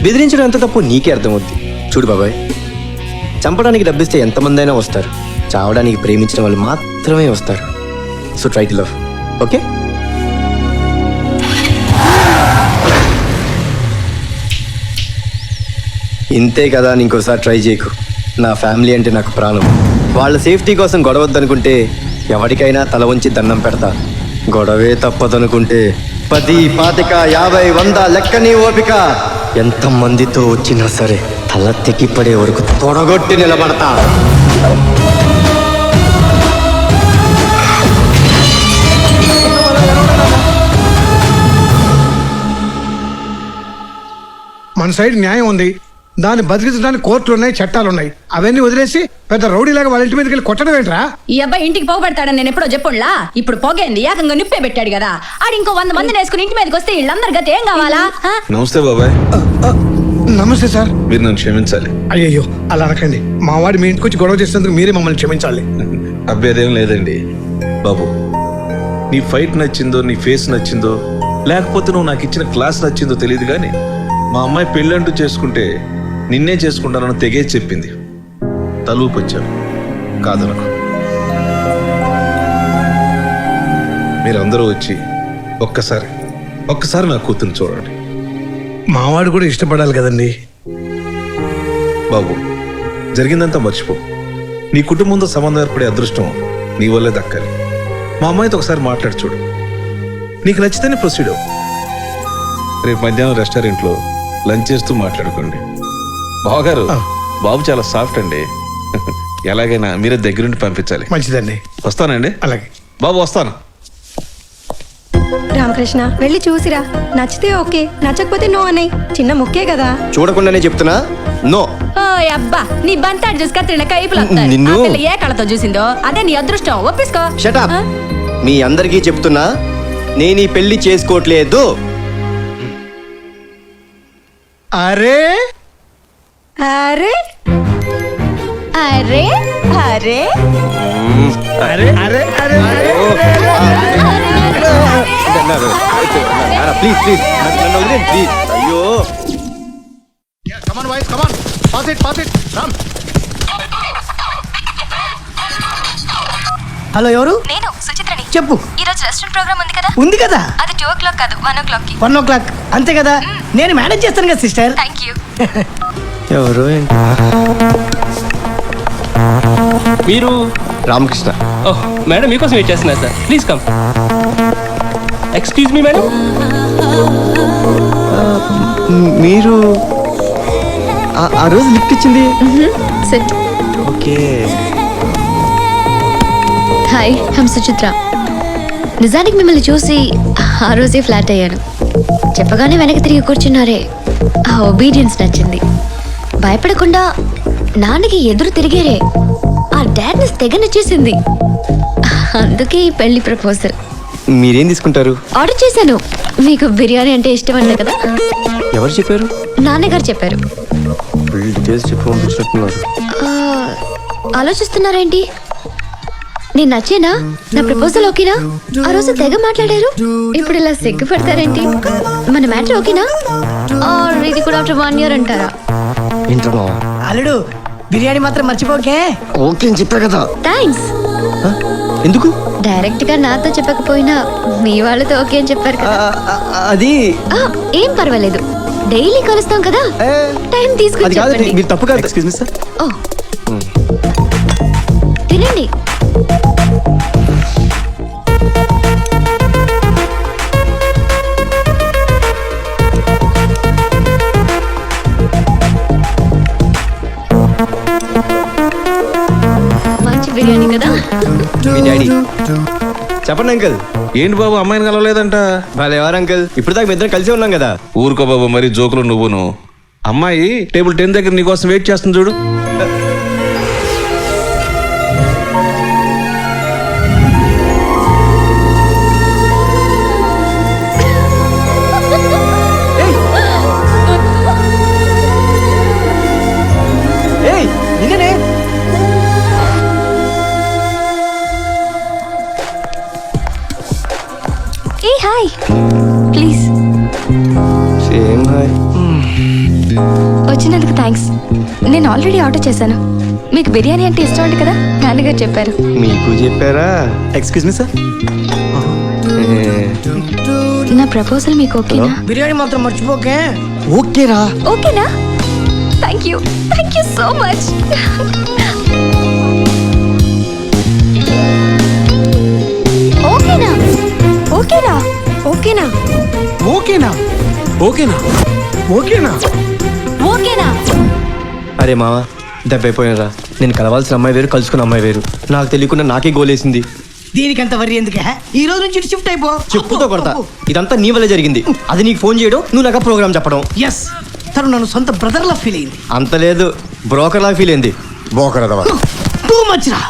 బెదిరించడం ఎంత తప్పు నీకే అర్థమవుద్ది. చూడు బాబాయ్, చంపడానికి డబ్బిస్తే ఎంతమంది అయినా వస్తారు, చావడానికి ప్రేమించిన వాళ్ళు మాత్రమే వస్తారు. So try to love, okay? ఇంతే కదా, ఇంకోసారి ట్రై చేయకు. నా ఫ్యామిలీ అంటే నాకు ప్రాణం. వాళ్ళ సేఫ్టీ కోసం గొడవద్దనుకుంటే ఎవరికైనా తల వంచి దండం పెడతా. గొడవే తప్పదనుకుంటే 10, 25, 50, 100 లెక్కని ఓపిక. ఎంతమందితో వచ్చినా సరే తల తెగిపడే వరకు తొడగొట్టి నిలబడతా. మన సైడ్ న్యాయం ఉంది, దాన్ని బతికించడానికి కోర్టులు ఉన్నాయి, చట్టాలు ఉన్నాయి. అవన్నీ వదిలేసి పెద్ద రౌడీలాగా వాళ్ళ ఇంటి మీదకి వెళ్ళి కొట్టడం ఏంట్రా? ఈ అబ్బాయి ఇంటికి పోగొడతాడని నేను ఎప్పుడో చెప్పుండ్లా. ఇప్పుడు పోగైంది, ఏకంగా నిప్పే పెట్టాడు కదా. ఆడు ఇంకో 100 మందిని వేసుకుని ఇంటి మీదకి వస్తే వీళ్ళందరి గతి ఏం కావాలా? నమస్తే బాబాయ్. నమస్తే సార్. మీరు నన్ను క్షమించాలి. అయ్యయ్యో అలా అనకండి. మా వాడు మీ ఇంటికి వచ్చి గొడవ చేసినందుకు మీరే మమ్మల్ని క్షమించాలి. అభ్యర్థం లేదండి బాబు. నీ ఫైట్ నచ్చిందో, నీ ఫేస్ నచ్చిందో, లేకపోతే నువ్వు నాకు ఇచ్చిన క్లాస్ నచ్చిందో తెలియదు, కానీ మా అమ్మాయి పెళ్ళంటూ చేసుకుంటే నిన్నే చేసుకుంటానని తెగే చెప్పింది. తలూపొచ్చాను, కాదనకు. మీరందరూ వచ్చి ఒక్కసారి నా కూతుర్ని చూడండి. మావాడు కూడా ఇష్టపడాలి కదండి. బాబు, జరిగిందంతా మర్చిపో. నీ కుటుంబంతో సంబంధం ఏర్పడే అదృష్టం నీ వల్లే దక్కాలి. మా అమ్మాయితో ఒకసారి మాట్లాడి చూడు. నీకు నచ్చితేనే ప్రొసీడ్ అవ్వు. రేపు మధ్యాహ్నం రెస్టారెంట్లో లంచ్ చేస్తూ మాట్లాడుకోండి. బావగారు, బాబు చాలా సాఫ్ట్ అండి. ఎలాగైనా మీరే దగ్గరుండి పంపించాలి. మంచిదండి. వస్తానండి. అలాగే బాబు, వస్తాను. రామకృష్ణ వెళ్ళి చూసిరా, నచ్చితే ఓకే, నచ్చకపోతే నో అన్నయ్య. చిన్న ముక్కే కదా. చూడకుండానే చెప్తున్నా, నో. ఓ అబ్బా, నీ బంతాడు చూసి కత్తిన కైపులు నిన్ను- ఏ కళతో చూసిందో అదే నీ అదృష్టం. ఒప్పించుకో. Shut up. ఆ? మీ అందరికీ చెప్తున్నా, నేను ఈ పెళ్లి చేసుకోవట్లేదు. అరే అరే అరే అరే అరే అరే అరే ప్లీజ్ ప్లీజ్ నన్ను వదిలేండి, ప్లీజ్. అయ్యో, హలో, ఎవరు? నేను సుచిత్రని. చెప్పు. ఈ రోజు రెస్టారెంట్ ప్రోగ్రామ్ ఉంది కదా? ఉంది కదా. అది 2 o'clock కాదు, 1 o'clock కి. 1 o'clock అంతే కదా. నేను మేనేజ్ చేస్తాను కదా సిస్టర్. Thank you. ఎవరు? మీరు రామకృష్ణ. ఓహ్ మేడం, మీకోసం వెయిట్ చేస్తున్నా sir. Please come. Excuse me madam. మీరు ఆ రోజు లిఫ్ట్ ఇచ్చింది. సెట్. ఓకే. హాయ్, హమ్ సుచిత్ర. నిజానికి మిమ్మల్ని చూసి ఆ రోజే ఫ్లాట్ అయ్యాను. చెప్పగానే వెనక్కి తిరిగి కూర్చున్నారే, ఆ ఒబీడియన్స్ నచ్చింది. భయపడకుండా నాన్నకి ఎదురు తిరిగారే, ఆ డాడ్నెస్ తెగ నచ్చేసింది. అందుకే ఈ పెళ్లి ప్రపోజల్. మీరేం తీసుకుంటారు? ఆర్డర్ చేశాను. మీకు బిర్యానీ అంటే ఇష్టం అంట కదా. ఎవరు చెప్పారు? నాన్నగారు చెప్పారు. ఫుల్ డీటెయిల్స్ చెప్పి పంపించినట్టున్నారు. ఆ, ఆలోచిస్తున్నారేంటి? నేను నచ్చేనా? నా ప్రపోజల్ ఓకేనా? ఆ రోజు తెగ మాట్లాడారు, ఇప్పుడు ఇలా సిగ్గుపడతారేంటి? మన మ్యాటర్ ఓకేనా? ఆర్ ఇది కూడా ఆఫ్టర్ 1 year అంటారా? ఏంటో అల్లుడు, బిర్యానీ మాత్రం మర్చిపోకే. ఓకే అని చెప్పా కదా. థ్యాంక్స్. ఎందుకు? డైరెక్ట్ గా నాతో చెప్పకపోయినా మీ వాళ్ళతో ఓకే అని చెప్పారు కదా. అది ఆ, ఏం పర్వాలేదు, డైలీ కలుస్తాం కదా, టైం తీసుకుని అది కాదు, చెప్పండి. మీరు తప్పు కాదు. Excuse me sir. ఓ, తినండి. మంచి బిర్యానీ కదా. మీ డాడీ. చెప్పండి అంకుల్. ఏంటి బాబు, అమ్మాయిని కలవలేదంట? వాళ్ళు ఎవరు అంకుల్? ఇప్పుడు దాకా మీ ఇద్దరం కలిసే ఉన్నాం కదా. ఊరుకో బాబు, మరి జోకులు నువ్వును. అమ్మాయి టేబుల్ 10 దగ్గర నీకోసం వెయిట్ చేస్తుంది చూడు. ఏయ్, నిన్ననే. ఏ హాయ్, ప్లీజ్. Same hi. వచ్చినందుకు థ్యాంక్స్. నేను ఆల్రెడీ ఆర్డర్ చేశాను. మీకు బిర్యానీ అంటే ఇష్టం అండి కదా, నాన్నగారు చెప్పారు. మీకు చెప్పారా? Excuse me sir. నా ప్రపోజల్ మీకు ఓకేనా? బిర్యానీ మాత్రం మర్చిపోకే. ఓకేరా? ఓకేనా? Thank you so much. ఓకేనా? ఓకేనా? ఓకేనా? ఓకేనా ఓకేనా? ఓకేనా ఓకేనా? అరే మావా, దెబ్బైపోయినరా. నేను కలవాల్సిన అమ్మాయి వేరు, కలుసుకున్న అమ్మాయి వేరు. నాకు తెలియకుండా నాకే గోలేసింది. దీనికంత వరి ఎందుకే? ఈ రోజు నుంచి షిఫ్ట్ అయిపో. చెప్పుతో కొడతా. ఇదంతా నీ వల్ల జరిగింది. అది నీకు ఫోన్ చేయడం, నువ్వు నాకు ప్రోగ్రామ్ చెప్పడం. ఎస్, తను నన్ను సొంత బ్రదర్ లా ఫీల్ అయింది. అంత లేదు, బ్రోకర్ లాగా ఫీల్ అయింది. టూ మచ్ రా.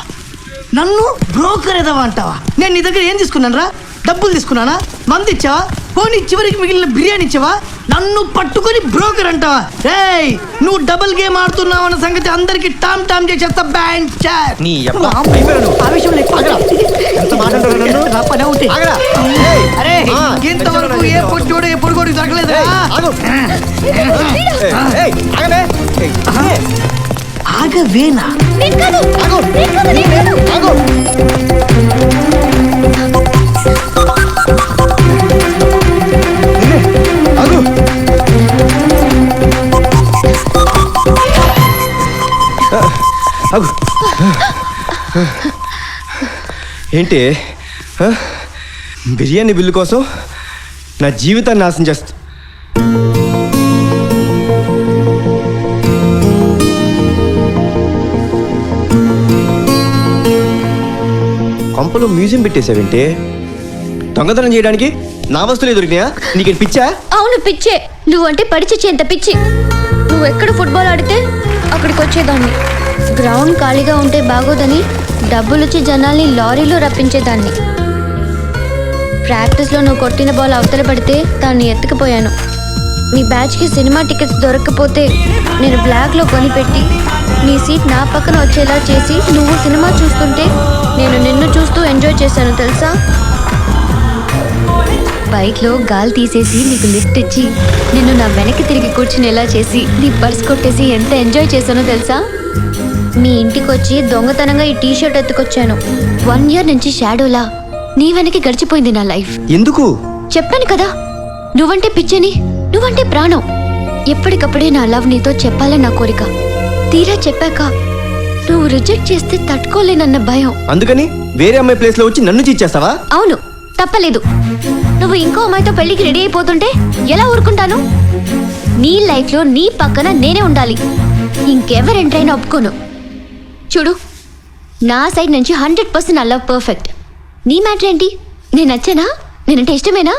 నన్ను బ్రోకర్ ఎదవా అంటావా? నేను నీ దగ్గర ఏం తీసుకున్నాను రా? డబ్బులు తీసుకున్నానా? మంది ఇచ్చావా? పోనీ చివరికి మిగిలిన బిర్యానీ ఇచ్చావా? నన్ను పట్టుకొని బ్రోకర్ అంటావా? రేయ్, నువ్వు డబుల్ గేమ్ ఆడుతున్నావు అన్న సంగతి అందరికి టామ్ టామ్ చేసేస్తా. బ్యాంక్ చాట్. నీ అబ్బా, అయిపోయాను. ఆ విషయంలో ఎక్కువ ఎంత మాట్లాడుతున్నావు నన్ను? నా పని అవుతాయి. ఆగరా. అరే, ఆ, ఇంతవరకు ఏ పొట్టోడు ఏ పొడుగోడు దొరకలేదా? ఆగు. ఏయ్, ఆగలే. ఏయ్, ఆగవేనా? నేను కాదు, ఆగు. నేను కాదు, నేను కాదు. ఆగు. నిన్నే, ఆగు. ఏంటి హ? బిర్యానీ బిల్లు కోసం నా జీవితాన్ని నాశనం చేస్తా. కొంపలో మ్యూజియం పెట్టేసావేంటి? దొంగతనం చేయడానికి నా వస్తువులే దొరికినాయా? నీకేం పిచ్చా? అవును పిచ్చే. నువ్వంటే పడిచిచ్చేంత పిచ్చి. నువ్వు ఎక్కడ ఫుట్బాల్ ఆడితే అక్కడికి వచ్చేదాన్ని. గ్రౌండ్ ఖాళీగా ఉంటే బాగోదని డబ్బులుచ్చి జనాల్ని లారీలో రప్పించేదాన్ని. ప్రాక్టీస్లో నువ్వు కొట్టిన బాల్ అవతల పడితే దాన్ని ఎత్తుకుపోయాను. నీ బ్యాచ్కి సినిమా టికెట్స్ దొరకకపోతే నేను బ్లాక్లో కొనిపెట్టి నీ సీట్ నా పక్కన వచ్చేలా చేసి నువ్వు సినిమా చూస్తుంటే నేను నిన్ను చూస్తూ ఎంజాయ్ చేశాను తెలుసా. బైక్లో గాలి తీసేసి నీకు లిఫ్ట్ ఇచ్చి నిన్ను నా వెనక్కి తిరిగి కూర్చునేలా చేసి నీ పర్స్ కొట్టేసి ఎంత ఎంజాయ్ చేశానో తెలుసా. మీ ఇంటికి వచ్చి దొంగతనంగా ఈ టీషర్ట్ ఎత్తుకొచ్చాను. 1 year నుంచి షాడోలా నీ వెనక్కి గడిచిపోయింది నా లైఫ్. ఎందుకు? చెప్పాను కదా నువ్వంటే పిచ్చని, నువ్వంటే ప్రాణం. ఎప్పటికప్పుడే నా లవ్ నీతో చెప్పాలని నా కోరిక. తీరా చెప్పాక నువ్వు రిజెక్ట్ చేస్తే తట్టుకోలేనన్న భయం. అందుకని వేరే అమ్మాయి ప్లేస్ లో వచ్చి నన్ను చీచేస్తావా? అవును తప్పలేదు. నువ్వు ఇంకో అమ్మాయితో పెళ్లికి రెడీ అయిపోతుంటే ఎలా ఊరుకుంటాను? నీ లైఫ్ లో నీ పక్కన నేనే ఉండాలి. ఇంకెవరు ఎంటర్ అయినా ఒప్పుకోను. చూడు నా సైడ్ నుంచి 100% ఐ లవ్ పర్ఫెక్ట్. నీ మ్యాటర్ ఏంటి? నేను నచ్చానా? నేనంటే ఇష్టమేనా?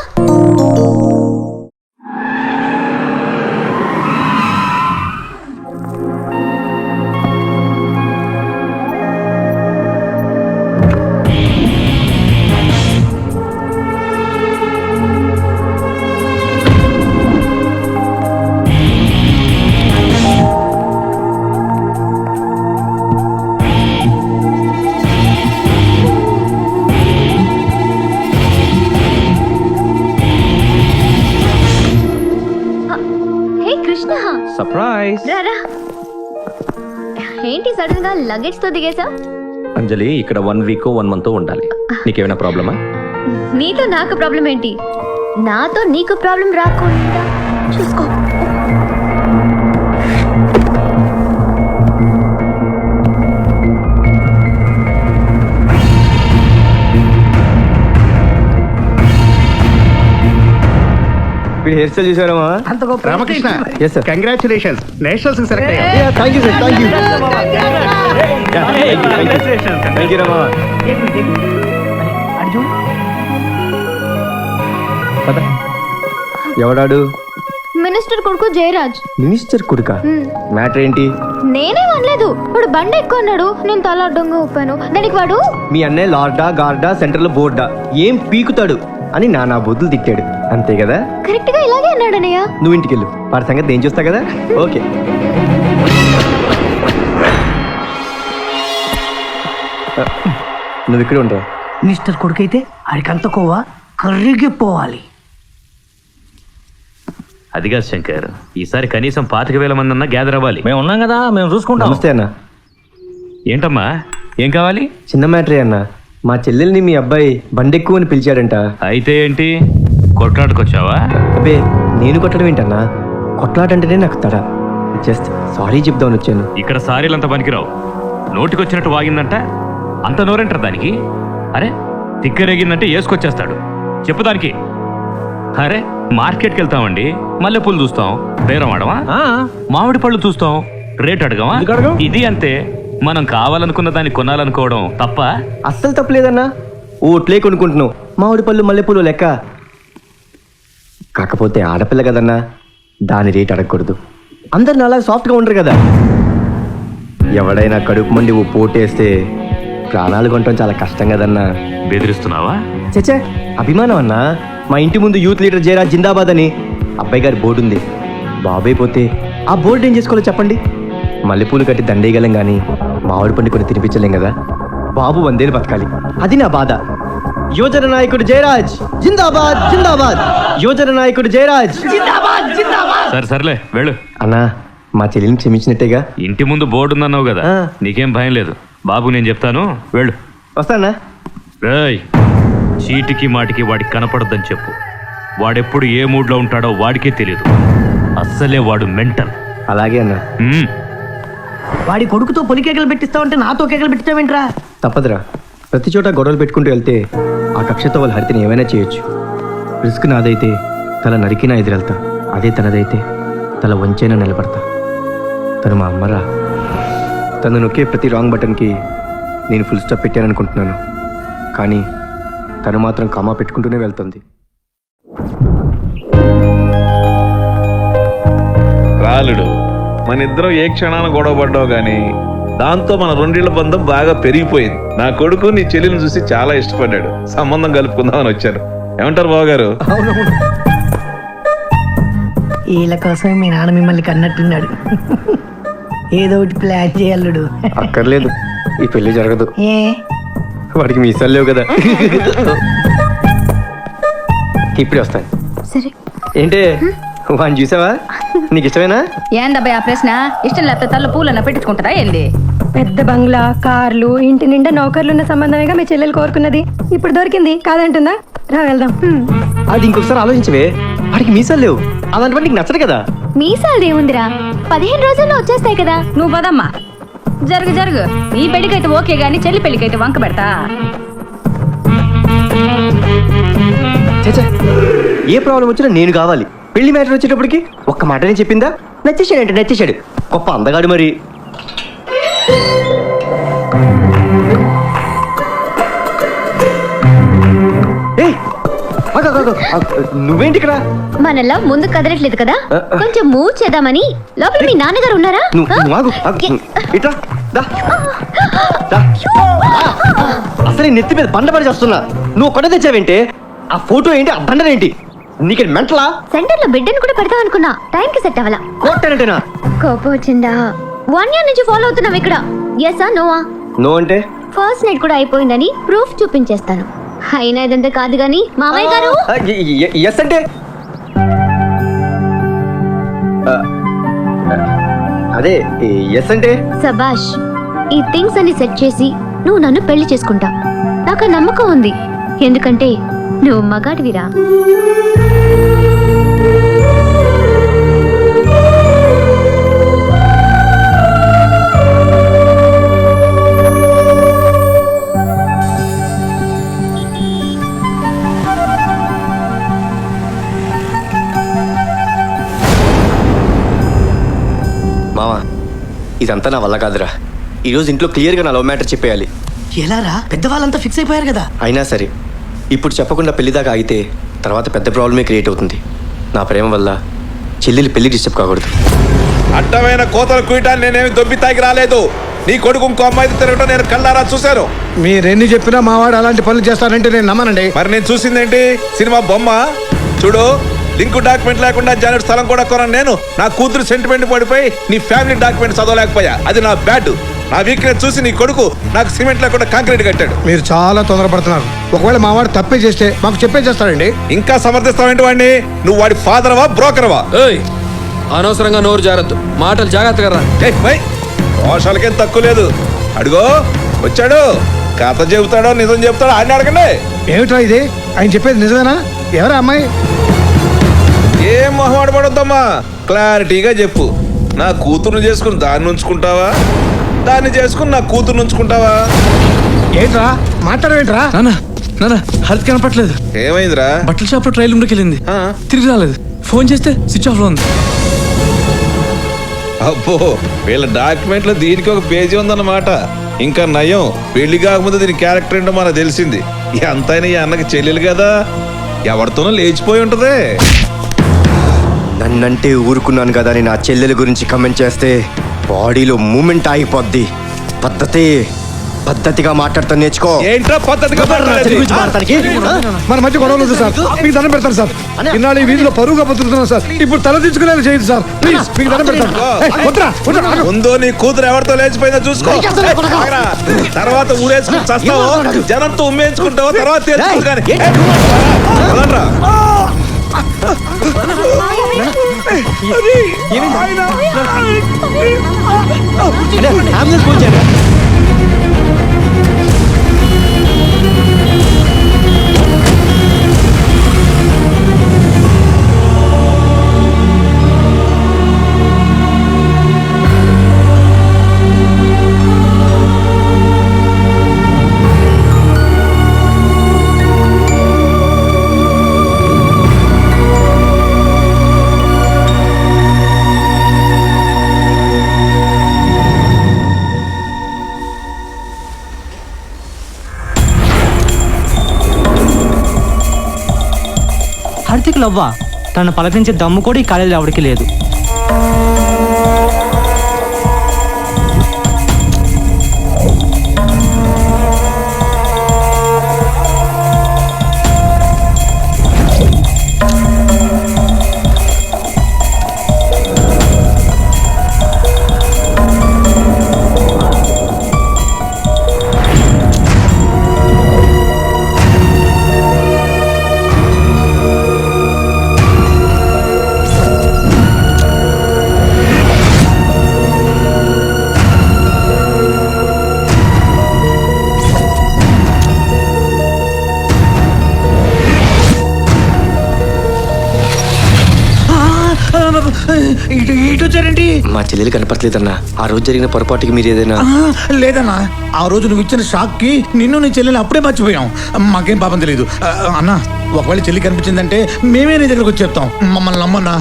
సర్ప్రైజ్. రారా. ఏంటి సడన్ గా లగేజ్ తో దిగేసా? అంజలి ఇక్కడ 1 week 1 month ఉండాలి. నీకేమైనా ప్రాబ్లమా? నీతో నాకు ప్రాబ్లం ఏంటి? నాతో నీకు ప్రాబ్లం రాకుండా చూసుకో. హెయిర్ స్టైల్ చూసారమ్మా? అంత గొప్ప Ramakrishna yes sir. Congratulations, nationals select అయ్యావు. Thank you sir. Thank you Rama. ఎవడాడు? మినిస్టర్ కొడుకు జయరాజ్. మినిస్టర్ కొడుకా? మ్యాటర్ ఏంటి? నేనే అనలేదు. వాడు బండి ఎక్కువ అన్నాడు, నేను తల అడ్డంగా ఊపాను. దానికి వాడు మీ అన్నయ్య లార్డా గార్డా సెంటర్లో బోర్డా ఏం పీకుతాడు అని నా బుద్ధులు తిట్టాడు అంతే కదా? కరెక్ట్ గా ఇలాగే అన్నాడనయ్య. నువ్వు ఇంటికి వెళ్ళు, వాడి సంగతి నేను చూస్తా కదా. ఓకే. నువ్వు ఇక్కడ ఉంటావు. మినిస్టర్ కొడుకైతే ఆడికంత కోవా కర్రిగిపోవాలి. అదిగా శంకర్, ఈసారి కనీసం 25,000 మంది అన్నా గ్యాదర్ అవ్వాలి. మేము ఉన్నాం కదా, మేము చూసుకుంటాం. నమస్తే అన్న. ఏంటమ్మా, ఏం కావాలి? చిన్న మ్యాటరే అన్న. మా చెల్లెల్ని మీ అబ్బాయి బండెక్కువ అని పిలిచాడంట. అయితే ఏంటి, కొట్లాడుకొచ్చావా? అబ్బే నేను కొట్టడం ఏంటన్నా, కొట్లాడంటేనే నాకు తడ. జస్ట్ సారీ చెప్దామని వచ్చాను. ఇక్కడ సారీలంతా పనికిరావు. నోటికొచ్చినట్టు వాగిందంట, అంత నోరేంటారు దానికి? అరే తిక్కరేగిందంటే వేసుకొచ్చేస్తాడు. చెప్పు దానికి. అరే మార్కెట్కి వెళ్తామండి, మల్లెపూలు చూస్తాం, బేరం ఆడమా? మామిడి పళ్ళు చూస్తాం, రేట్ అడగమా? ఇది అంతే. మనం కావాలనుకున్న దాన్ని కొనాలనుకోవడం తప్ప? అస్సలు తప్పలేదన్నా. ఓట్లే కొనుక్కుంటున్నావు, మామిడి పళ్ళు మల్లెపూలు లెక్క. కాకపోతే ఆడపిల్ల కదన్నా, దాని రేట్ అడగకూడదు. అందరు నాలా సాఫ్ట్గా ఉండరు కదా. ఎవడైనా కడుపు మండి ఓ పోటేస్తే ప్రాణాలు కొనటం చాలా కష్టం కదన్నా. బెదిరిస్తున్నావా? చచ్చే అభిమానం అన్నా. మా ఇంటి ముందు యూత్ లీడర్ జయరాజ్ జిందాబాద్ అని అబ్బాయి గారి బోర్డు ఉంది. బాబాయ్ పోతే ఆ బోర్డు ఏం చేసుకోవాలో చెప్పండి? మల్లెపూలు కట్టి దండేయగలం కానీ మామిడి పండు కొన్ని తినిపించలేం కదా. బాబు 100 ఏళ్ళు బతకాలి, అది నా బాధ. యువజన నాయకుడు జయరాజ్ జిందాబాద్ జిందాబాద్. యువజన నాయకుడు జయరాజ్ సరే సర్లే వెళ్ళు. అన్నా మా చెల్లిని క్షమించినట్టేగా? ఇంటి ముందు బోర్డు ఉందన్నావు కదా, నీకేం భయం లేదు. బాబు నేను చెప్తాను, వెళ్ళు. వస్తానా? రేయ్, చీటికి మాటికి వాడికి కనపడద్దని చెప్పు. వాడెప్పుడు ఏ మూడ్లో ఉంటాడో వాడికే తెలియదు. అస్సలే వాడు మెంటల్. అలాగే అన్నా. వాడి కొడుకుతో పొలి కేకలు పెట్టిస్తావంటే నాతో కేకలు పెట్టిస్తావేంట్రా? తప్పదురా, ప్రతి చోట గొడవలు పెట్టుకుంటూ వెళ్తే ఆ కక్షతో వాళ్ళ హరితని ఏమైనా చేయొచ్చు. రిస్క్ నాదైతే తల నరికినా ఎదురెళ్తా, అదే తనదైతే తల వంచైనా నిలబడతా. తను మా అమ్మరా. తను నొక్కే ప్రతి రాంగ్ బటన్కి నేను ఫుల్ స్టాప్ పెట్టాననుకుంటున్నాను, కానీ తను మాత్రం కామా పెట్టుకుంటూనే వెళ్తుంది. రాలుడు, మన ఇద్దరం ఏ క్షణాన గొడవ పడ్డావు గానీ దాంతో మన రెండేళ్ల బంధం బాగా పెరిగిపోయింది. నా కొడుకు నీ చెల్లిని చూసి చాలా ఇష్టపడ్డాడు. సంబంధం కలుపుకుందామని వచ్చారు. ఏమంటారు బావగారు? వీళ్ళ కోసం మీ నాన్న మిమ్మల్ని కన్నట్టున్నాడు. ఏదో ఒకటి ప్లాన్ చేయల్లుడు. అక్కర్లేదు, ఈ పెళ్లి జరగదు. ఏ వాడికి మీసాలు లేవు కదా. ఇప్పుడే వస్తాను. సరే. ఏంటే వాడిని చూసావా? నీకు ఇష్టమేనా? ఏందబ్బాయి ఆ ప్రశ్న? ఇష్టం లేకపోతే తల్ల పూలన్నా పెట్టించుకుంటారా ఏంది? పెద్ద బంగ్లా, కార్లు, ఇంటి నిండా నౌకర్లు ఉన్న సంబంధమేగా మీ చెల్లెలు కోరుకున్నది. ఇప్పుడు దొరికింది కాదంటుందా? రా వెళ్దాం. అది ఇంకొకసారి ఆలోచించవే. వాడికి మీసాలు లేవు, అలాంటి నీకు నచ్చదు కదా. మీసాలు ఏముందిరా, 15 రోజుల్లో వచ్చేస్తాయి కదా. నువ్వు పదమ్మా. జరుగు జరుగు. నీ పెళ్లికైతే ఓకే గానీ చెల్లి పెళ్లికైతే వంక పెడతా. చచ్చా, ఏ ప్రాబ్లం వచ్చినా నేను కావాలి. పెళ్లి మ్యాటర్ వచ్చేటప్పటికి ఒక్క మాటనే చెప్పిందా? నచ్చేసాడంటే నచ్చేసాడు. గొప్ప అందగాడు మరి. నువ్వేంటి ఇక్కడ? మనలా ముందు కదలట్లేదు కదా, కొంచెం మూవ్ చేద్దామని. లోపల మీ నాన్నగారు ఉన్నారా? అసలు నెత్తి మీద బండ పడి చేస్తున్నా. నువ్వు కొడ తెచ్చావేంటే? ఆ ఫోటో ఏంటి, ఆ బండనేంటి? నీకు మెంటలా? సెంటర్ లో బిడ్డను కూడా పెడతాం అనుకున్నా, టైం కి సెట్ అవ్వాలా. కొట్టానంటేనా? కోపం వచ్చిందా? 1 year నుంచి ఫాలో అవుతున్నాం ఇక్కడ. ఎస్ఆ నోవా? నో అంటే ఫస్ట్ నైట్ కూడా అయిపోయిందని ప్రూఫ్ చూపించేస్తాను. అయినా ఇదంతా కాదు గాని మామయ్య గారు. ఎస్ అంటే అదే ఎస్ అంటే సబాష్. ఈ థింగ్స్ అన్ని సెట్ చేసి నువ్వు నన్ను పెళ్లి చేసుకుంటా. నాకు ఆ నమ్మకం ఉంది, ఎందుకంటే నువ్వు మగాడివిరా. మామా, ఇదంతా నా వల్ల కాదురా. ఈరోజు ఇంట్లో క్లియర్గా నా లవ్ మ్యాటర్ చెప్పేయాలి. ఎలా రా? పెద్దవాళ్ళంతా ఫిక్స్ అయిపోయారు కదా. అయినా సరే ఇప్పుడు చెప్పకుండా పెళ్లి దాకా ఆగితే తర్వాత పెద్ద ప్రాబ్లమే క్రియేట్ అవుతుంది. నా ప్రేమ వల్ల చెల్లెలి పెళ్లి డిస్టర్బ్ కాకూడదు. అడ్డమైన కోతలు కుయటాన్ని నేనేమి దొబ్బి తాగి రాలేదు. నీ కొడుకు ఇంకో అమ్మాయి తిరగటం నేను కళ్ళారా చూశాను. మీరెన్ని చెప్పినా మావాడు అలాంటి పనులు చేస్తానంటే నేను నమ్మనండి. మరి నేను చూసిందేంటి? సినిమా బొమ్మ చూడు. లింక్ డాక్యుమెంట్ లేకుండా జానెట్ స్థలం కూడా కొన్నాను నేను. నా కూతురు సెంటిమెంట్ పడిపోయి నీ ఫ్యామిలీ డాక్యుమెంట్ చదవలేకపోయా. అది నా బ్యాడ్. నా వీక్నెస్ చూసి నీ కొడుకు నాకు సిమెంట్ లేకుండా కాంక్రీట్ కట్టాడు. మీరు చాలా తొందరపడుతున్నారు. ఒకవేళ మావాడు తప్పే చేస్తే మాకు చెప్పే చేస్తాడండి. ఇంకా సమర్థిస్తావేంటి వాడిని? నువ్వు వాడి ఫాదర్వా బ్రోకర్వా? అనవసరంగా నోరు జారద్దు, మాటలు జాగ్రత్తగా రా. దోషాలకేం తక్కువ లేదు. అడుగో వచ్చాడు, కథ చెబుతాడో నిజం చెబుతాడో ఆయన అడగండి. ఏమిట్రా ఇది? ఆయన చెప్పేది నిజమేనా? ఎవరా అమ్మాయి? ఏం మొహమాట పడొద్దమ్మా, క్లారిటీగా చెప్పు. నా కూతురుని చేసుకుని దాన్ని ఉంచుకుంటావా, దాన్ని చేసుకుని నా కూతురుని ఉంచుకుంటావా? ఏంట్రా మాట్లాడవేంట్రా? నానా హెల్త్ కనపట్లేదు. ఏమైందిరా? బట్టల షాప్ లో ట్రైల్ రూమ్లోకి వెళ్ళింది, తిరిగి రాలేదు. ఫోన్ చేస్తే స్విచ్ ఆఫ్ లో ఉంది. అబ్బో, వీళ్ళ డాక్యుమెంట్ లో దీనికి ఒక పేజీ ఉందన్నమాట. ఇంకా నయం, పెళ్లి కాకముందు దీని క్యారెక్టర్ ఏంటో మనకు తెలిసింది. ఎంతైనా ఈ అన్నకి చెల్లెలు కదా, ఎవరితోనో లేచిపోయి ఉంటది. నన్నంటే ఊరుకున్నాను కదా అని నా చెల్లెల గురించి కమెంట్ చేస్తే బాడీలో మూమెంట్ ఆగిపోద్ది. పద్ధతిగా మాట్లాడతా నేర్చుకో. ఏంట్రా పద్ధతిగా మన మధ్య గొడవలు సార్, మీకు దండం పెడతాను సార్. ఇన్నాళ్ళు ఈ వీధిలో పరువుగా బతుకుతున్నాను సార్, ఇప్పుడు తల దించుకునేలా చేయదు సార్. ప్లీజ్ మీకు దండం పెడతాను. ముందు నీ కూతురు ఎవరితో లేచిపోయిందో చూసుకో. తర్వాత ఊరేసుకుని చస్తావో, జనంతో ఉమ్మేయించుకుంటావో తర్వాత తెలుసుకో. కానీ హరితకి లవ్వా? తను పలకరించే దమ్ము కూడా ఈ కాలేజీలో ఎవరికి లేదు. ఇటు వచ్చారేంటి? మా చెల్లెలు కనపడలేదన్నా. ఆ రోజు జరిగిన పొరపాటుకి మీరు ఏదైనా... లేదన్నా, ఆ రోజు నువ్వు ఇచ్చిన షాక్ కి నిన్ను నీ చెల్లెని అప్పుడే మర్చిపోయాం. మాకేం పాపం తెలియదు. అన్నా, ఒకవేళ చెల్లి కనిపించిందంటే మేమే నీ దగ్గరకు వచ్చి చెప్తాం. మమ్మల్ని నమ్మన్నా.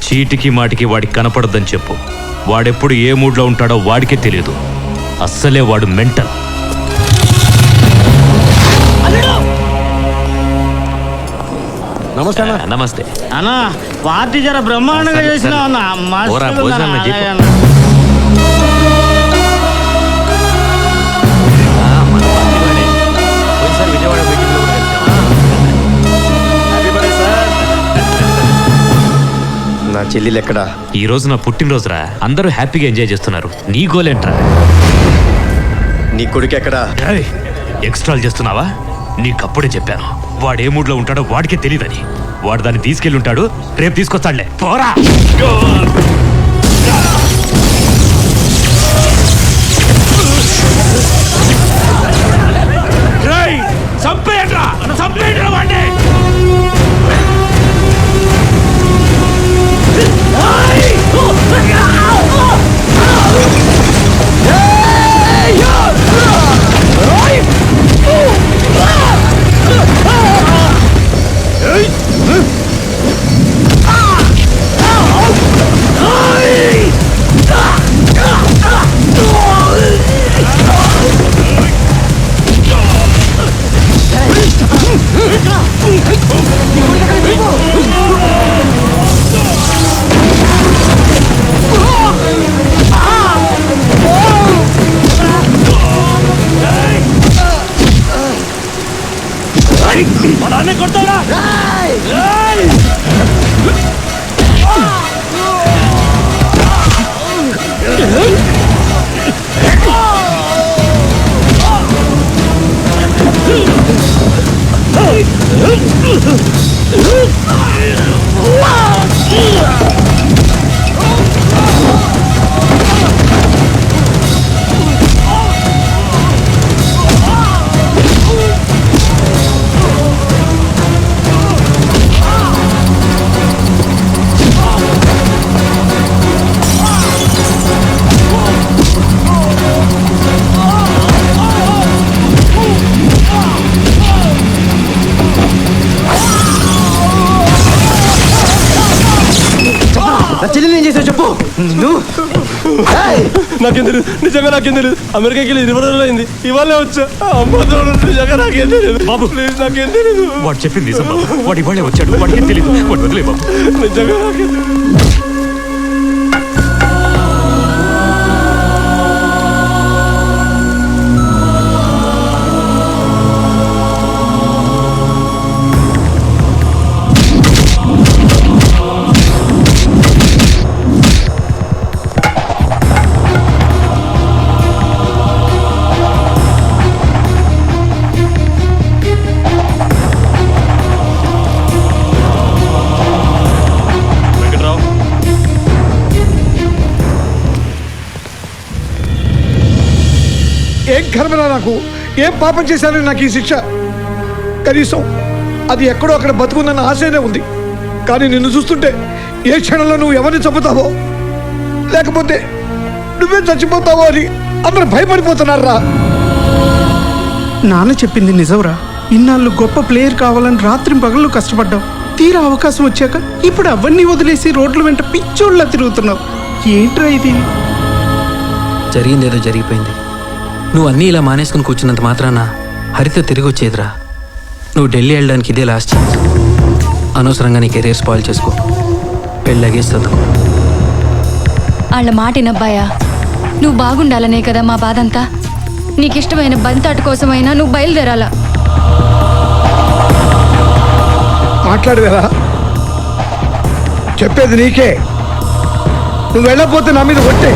చీటికి మాటికి వాడికి కనపడద్దని చెప్పు. వాడెప్పుడు ఏ మూడ్లో ఉంటాడో వాడికే తెలియదు. అస్సలే వాడు మెంటల్. నమస్తే అన్న. నమస్తే అన్నా, పార్టీ జర బ్రహ్మాండంగా చేసినా అన్న. ఓరా, భోజనం అని చెప్పు. విజయవాడ మీటింగ్లో కూడా నా చెల్లెలు ఎక్కడా? ఈ రోజు నా పుట్టినరోజురా. అందరూ హ్యాపీగా ఎంజాయ్ చేస్తున్నారు. నీ గోలేంట్రా? నీ కొడుకు ఎక్కడా? ఎక్స్ట్రాల్ చేస్తున్నావా? నీకప్పుడే చెప్పాను, వాడు ఏ మూడ్లో ఉంటాడో వాడికే తెలియదని. వాడు దాన్ని తీసుకెళ్ళి ఉంటాడు, రేపు తీసుకొస్తాడులే. పోరా. చంపేయండ్రా, చంపేయండ్రా వాడిని. నాకేం తెలియదు, నిజంగా నాకేం తెలియదు. అమెరికాకి వెళ్ళి 20 రోజులు అయింది, ఇవాళ వచ్చా. నిజంగా నాకేం తెలియదు బాబు, ప్లీజ్ నాకేం తెలియదు. వాడు చెప్పింది నిజం బాబు. వాడు ఇవాళే వచ్చాడు, వాడికి తెలియదు. వాడు వదిలే బాబు. నిజంగా నాకేం తెలియదు. ఏం కర్మరా నాకు? ఏం పాపం చేశానని నాకు ఈ శిక్ష? కనీసం అది ఎక్కడో అక్కడ బతుకుందన్న ఆశనే ఉంది. కానీ నిన్ను చూస్తుంటే ఏ క్షణంలో నువ్వు ఎవరిని చంపుతావో లేకపోతే నువ్వే చచ్చిపోతావో అని అందరూ భయపడిపోతున్నారా. నాన్న చెప్పింది నిజంరా. ఇన్నాళ్ళు గొప్ప ప్లేయర్ కావాలని రాత్రి పగళ్ళు కష్టపడ్డావు. తీరా అవకాశం వచ్చాక ఇప్పుడు అవన్నీ వదిలేసి రోడ్ల వెంట పిచ్చోళ్ళ తిరుగుతున్నావు. ఏంట్రా ఇది? జరిగిందేదో జరిగిపోయింది. నువ్వు అన్నీ ఇలా మానేసుకుని కూర్చున్నంత మాత్రాన హరిత తిరిగి వచ్చేదిరా. నువ్వు ఢిల్లీ వెళ్ళడానికి ఇదే లాస్ట్ ఛాన్స్. అనవసరంగా నీ కెరీర్ స్పాయిల్ చేసుకో. పెళ్ళగే చదువుకో. వాళ్ళ మాటినబ్బాయా, నువ్వు బాగుండాలనే కదా మా బాధంతా. నీకిష్టమైన బంతాటు కోసమైనా నువ్వు బయలుదేరాలా. మాట్లాడవేరా, చెప్పేది నీకే. నువ్వు వెళ్ళకపోతే నా మీద కొట్టే.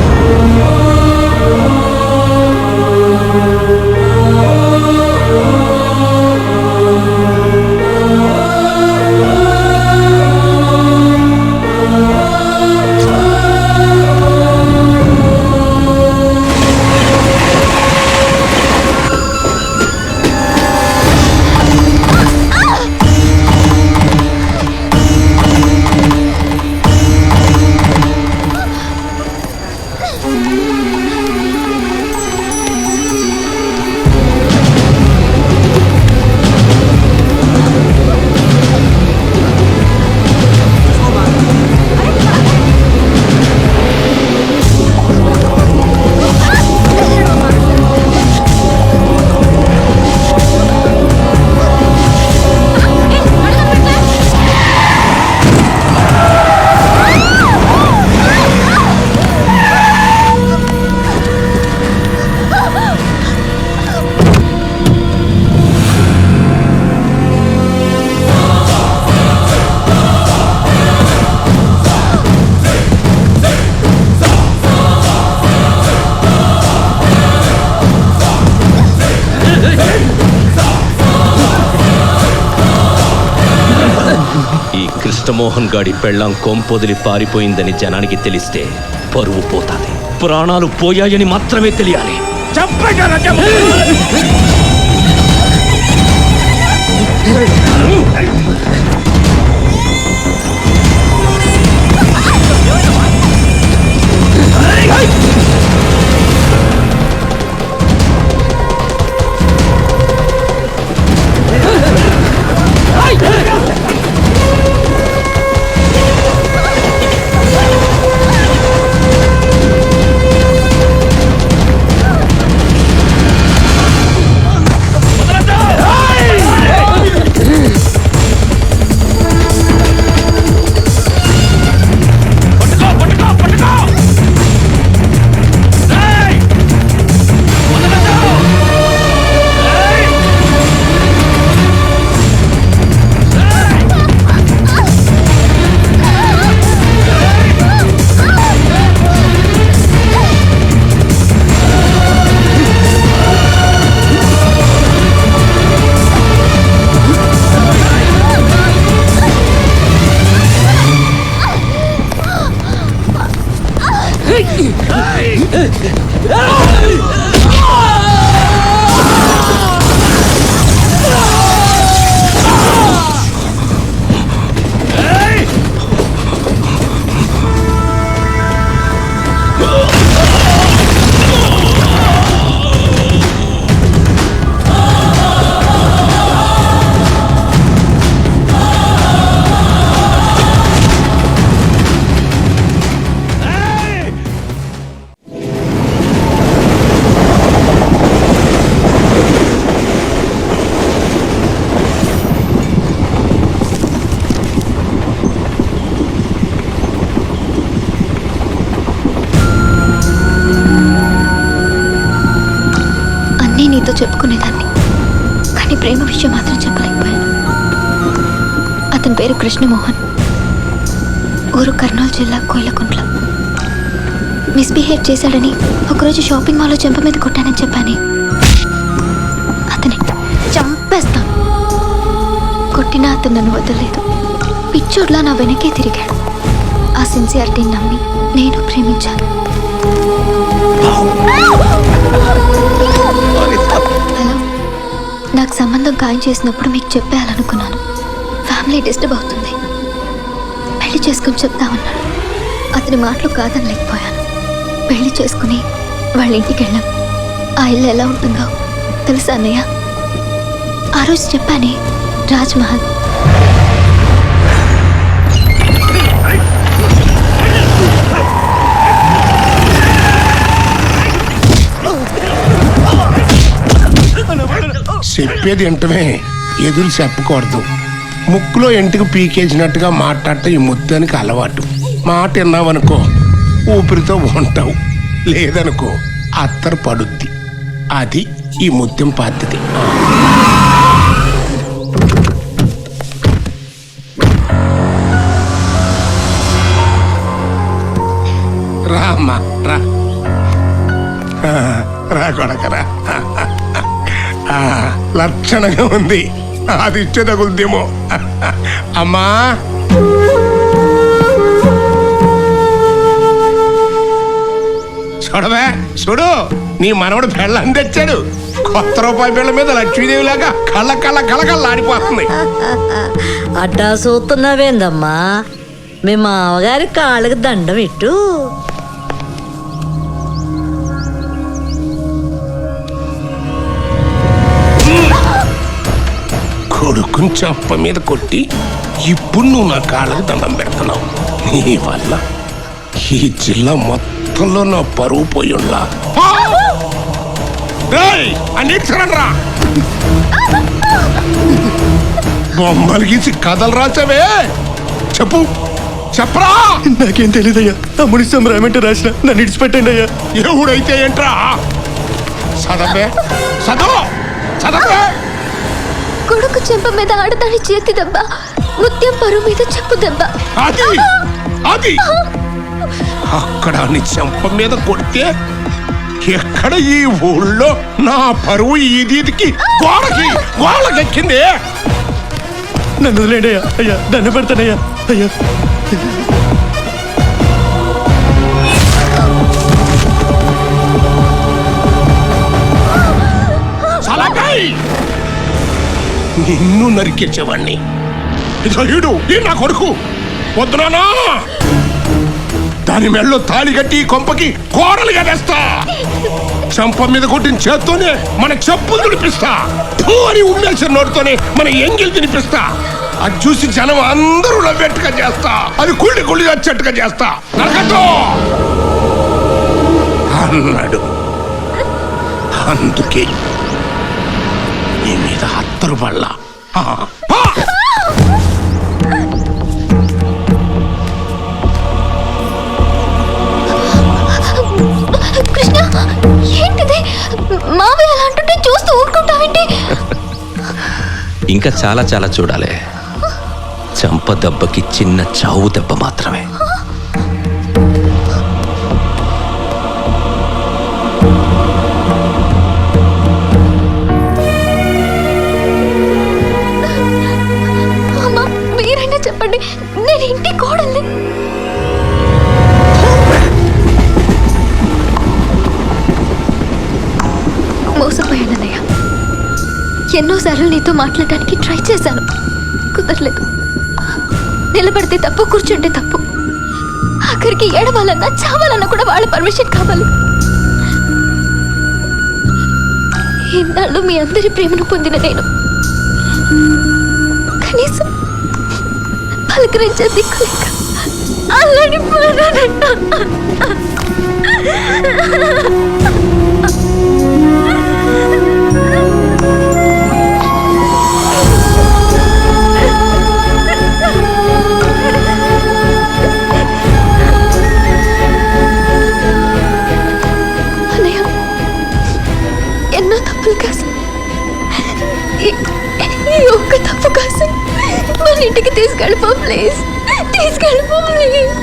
కృష్ణమోహన్ గాడి పెళ్ళాం కొంపొదిలి పారిపోయిందని జనానికి తెలిస్తే పరువు పోతాది. ప్రాణాలు పోయాయని మాత్రమే తెలియాలి. నీతో చెప్పుకునేదాన్ని, కానీ ప్రేమ విషయం మాత్రం చెప్పలేకపోయాను. అతని పేరు కృష్ణమోహన్, ఊరు కర్నూలు జిల్లా కోయిలకుంట్ల. మిస్బిహేవ్ చేశాడని ఒకరోజు షాపింగ్ మాల్లో చెంప మీద కొట్టానని చెప్పానే, అతనే. చంపేస్తాను. కొట్టినా అతను నన్ను వదలలేదు. పిచ్చోడ్లా నా వెనకే తిరిగాడు. ఆ సిన్సియారిటీని నమ్మి నేను ప్రేమించాను. హలో, నాకు సంబంధం ఖాయం చేసినప్పుడు మీకు చెప్పేయాలనుకున్నాను. ఫ్యామిలీ డిస్టర్బ్ అవుతుంది, పెళ్లి చేసుకుని చెప్తామన్నాడు. అతని మాటలు కాదనలేకపోయాను. పెళ్లి చేసుకుని వాళ్ళ ఇంటికి వెళ్ళాం. ఆ ఇల్లు ఎలా ఉంటుందో తెలుసా అన్నయ్య? ఆ రోజు చెప్పానే, రాజ్మహల్. చెప్పేది ఏంటమే, ఎదురు చెప్పకూడదు. ముక్కులో ఎంటికి పీకేసినట్టుగా మాట్లాడటం ఈ ముత్యానికి అలవాటు. మాట విన్నావనుకో ఊపిరితో ఉంటావు, లేదనుకో అత్తరు పడుద్ది. అది ఈ ముత్యం పద్ధతి. రా అమ్మా రా, రా కొడకరా. లక్షణంగా ఉంది, అది ఇచ్చే తగులుదేమో. అమ్మా చూడవే చూడు, నీ మనవడు పెళ్ళని తెచ్చాడు. కొత్త రూపాయి బిళ్ళ మీద లక్ష్మీదేవి లాగా కళ్ళ కళ్ళ కళకళ్ళాడిపోతుంది. అట్టా చూస్తున్నావేందమ్మా, మీ మామగారి కాళ్ళకి దండం ఇట్టు. కొడుకుని చెప్ప మీద కొట్టి ఇప్పుడు నువ్వు నా కాళ్ళకి దండం పెడుతున్నావు. నీ వల్ల ఈ జిల్లా మొత్తంలో నా పరువు పోయుండా. అన్నిటిరా బొమ్మలు గీసి కథలు రాసావే, చెప్పు చెప్పరా. నాకేం తెలియదయ్యా, తమ్ముడి సంబరమంటే రాసిన, నన్ను ఇడిచిపెట్టండి అయ్యా. ఎవడైతే ఏంట్రా, చదవే చదవ చదవే. కొడుకు చెంప మీద ఆడదాని చేతి దెబ్బ, ముత్యం పరువు మీద చెప్పు దెబ్బ. అది అది అక్కడ నీ చెంప మీద కొడితే ఎక్కడ ఈ ఊళ్ళో నా పరువు ఈదీదికి గోడకెక్కింది. నన్ను వదిలేండి అయ్యా, అయ్యా దండ పెడతానయ్యా అయ్యా. నిన్ను నరికేసేవాణ్ణి. ఇదో ఈ నా కొడుకు వద్దునా, దాని మెళ్ళో తాళి కట్టి కొంపకి కోడలుగా తెస్తా. చంప మీద కొట్టిన చేత్తోనే మన చెప్పులు తినిపిస్తా, అని ఉమ్మేసిన నోటితోనే మన ఎంగిల్ తినిపిస్తా. అది చూసి జనం అందరూ నవ్వేట్టుగా చేస్తా, అది కుళ్ళి కుళ్ళి వచ్చేట్టుగా చేస్తా. నరకతో అన్నాడు. అందుకే నీ మీద అత్తరు పళ్ళ. కృష్ణ, ఏంటిది? మావయ్య అలా అంటుంటే చూస్తూ ఊరుకుంటావేంటి? ఇంకా చాలా చాలా చూడాలి. చంప దెబ్బకి చిన్న చావు దెబ్బ మాత్రమే. అమ్మా, మీరైనా చెప్పండి, నేను ఇంటి కోడల్ని. మోసపోయానన్నయ్య. ఎన్నోసార్లు నీతో మాట్లాడడానికి ట్రై చేశాను, కుదరలేదు. నిలబడితే తప్పు, కూర్చుంటే తప్పు. ఆఖరికి ఏడవాలన్నా చావాలన్నా కూడా వాళ్ళ పర్మిషన్ కావాలి. ఇన్నాళ్ళు మీ అందరి ప్రేమను పొందిన నేను కనీసం పలకరించే దిక్కులేక అల్లాడి ఎన్నో తప్పులు కాదు, ఈ ఒక్క తప్పు కాదు. మన ఇంటికి తీసుకెళ్ళిపో ప్లీజ్, తీసుకెళ్ళిపో ప్లీజ్.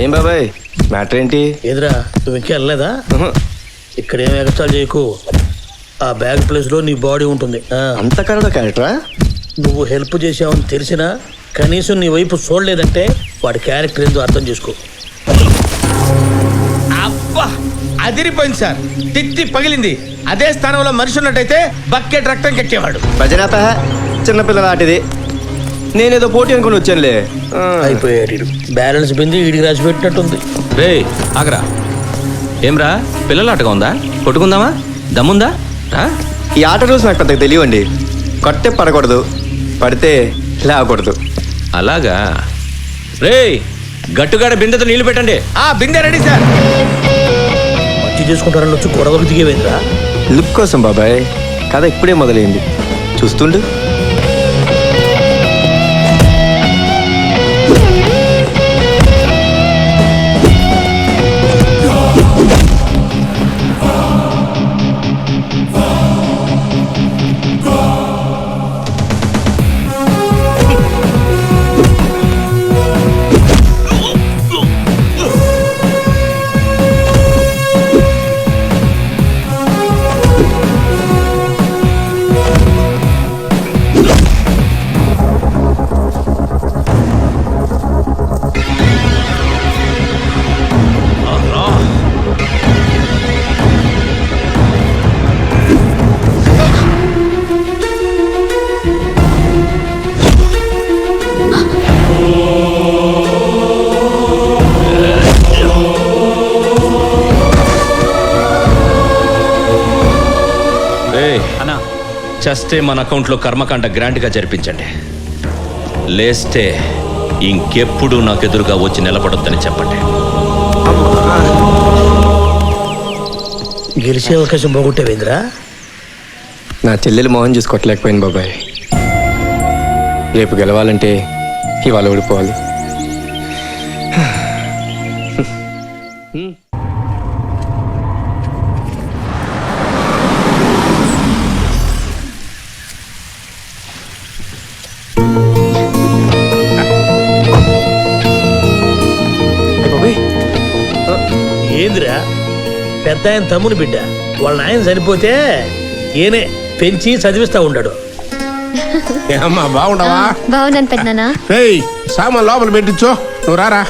ఏం బాబాయ్ మ్యాటర్ ఏంటి? ఎదురా నువ్వు ఇంకా వెళ్ళలేదా? ఇక్కడ ఏం ఎగస్ట్రా చేయకు. ఆ బ్యాగ్ ప్లేస్ లో నీ బాడీ ఉంటుంది. అంత కరడ క్యారెక్టరా? నువ్వు హెల్ప్ చేసావని తెలిసినా కనీసం నీ వైపు చూడలేదంటే వాడి క్యారెక్టర్ ఏందో అర్థం చేసుకో. అబ్బా అదిరిపోయింది సార్, తిత్తి పగిలింది. అదే స్థానంలో మనిషి ఉన్నట్టయితే బకెట్ రక్తం కట్టేవాడు. భజనాప చిన్నపిల్లల ఆటిది. నేనేదో పోటీ అనుకుని వచ్చానులే. అయిపోయాడు బ్యాలెన్స్ బింది వీడికి రాసి పెట్టినట్టుంది. రే ఆగరా. ఏమ్రా పిల్లలాటగా ఉందా? కొట్టుకుందామా? దమ్ముందా? రా. ఈ ఆట రూల్స్ నాకు పెద్దగా తెలియండి. కొట్టే పడకూడదు, పడితే లేవకూడదు. అలాగా. రే గట్టుగాడ బిందెతో నీళ్లు పెట్టండి. బిందె రెడీ సార్. మంచి చేసుకుంటారని వచ్చి గొడవకు దిగేవేంద్రా? లుక్ కోసం బాబాయ్, కథ ఇప్పుడే మొదలైంది, చూస్తుండు. చస్తే మన అకౌంట్లో కర్మకాండ గ్రాంట్గా జరిపించండి. లేస్తే ఇంకెప్పుడు నాకు ఎదురుగా వచ్చి నిలబడొద్దని చెప్పండి. గెలిచే అవకాశం పోగొట్టేవేంద్రా? నా చెల్లెలు మోహన్ చూసుకోవట్లేకపోయింది బాబాయ్. రేపు గెలవాలంటే ఇవాళ ఓడిపోవాలి. ఏందిరా పెద్ద ఆయన తమ్ముని బిడ్డ, వాళ్ళ నాయన చనిపోతే ఈయనే పెంచి చదివిస్తా ఉన్నాడు. ఏమ్మా బాగుండవా? బాగున్నాను పెద్దనా. రేయ్ సామాన్ లోపల పెట్టించో, నువ్వు రారా.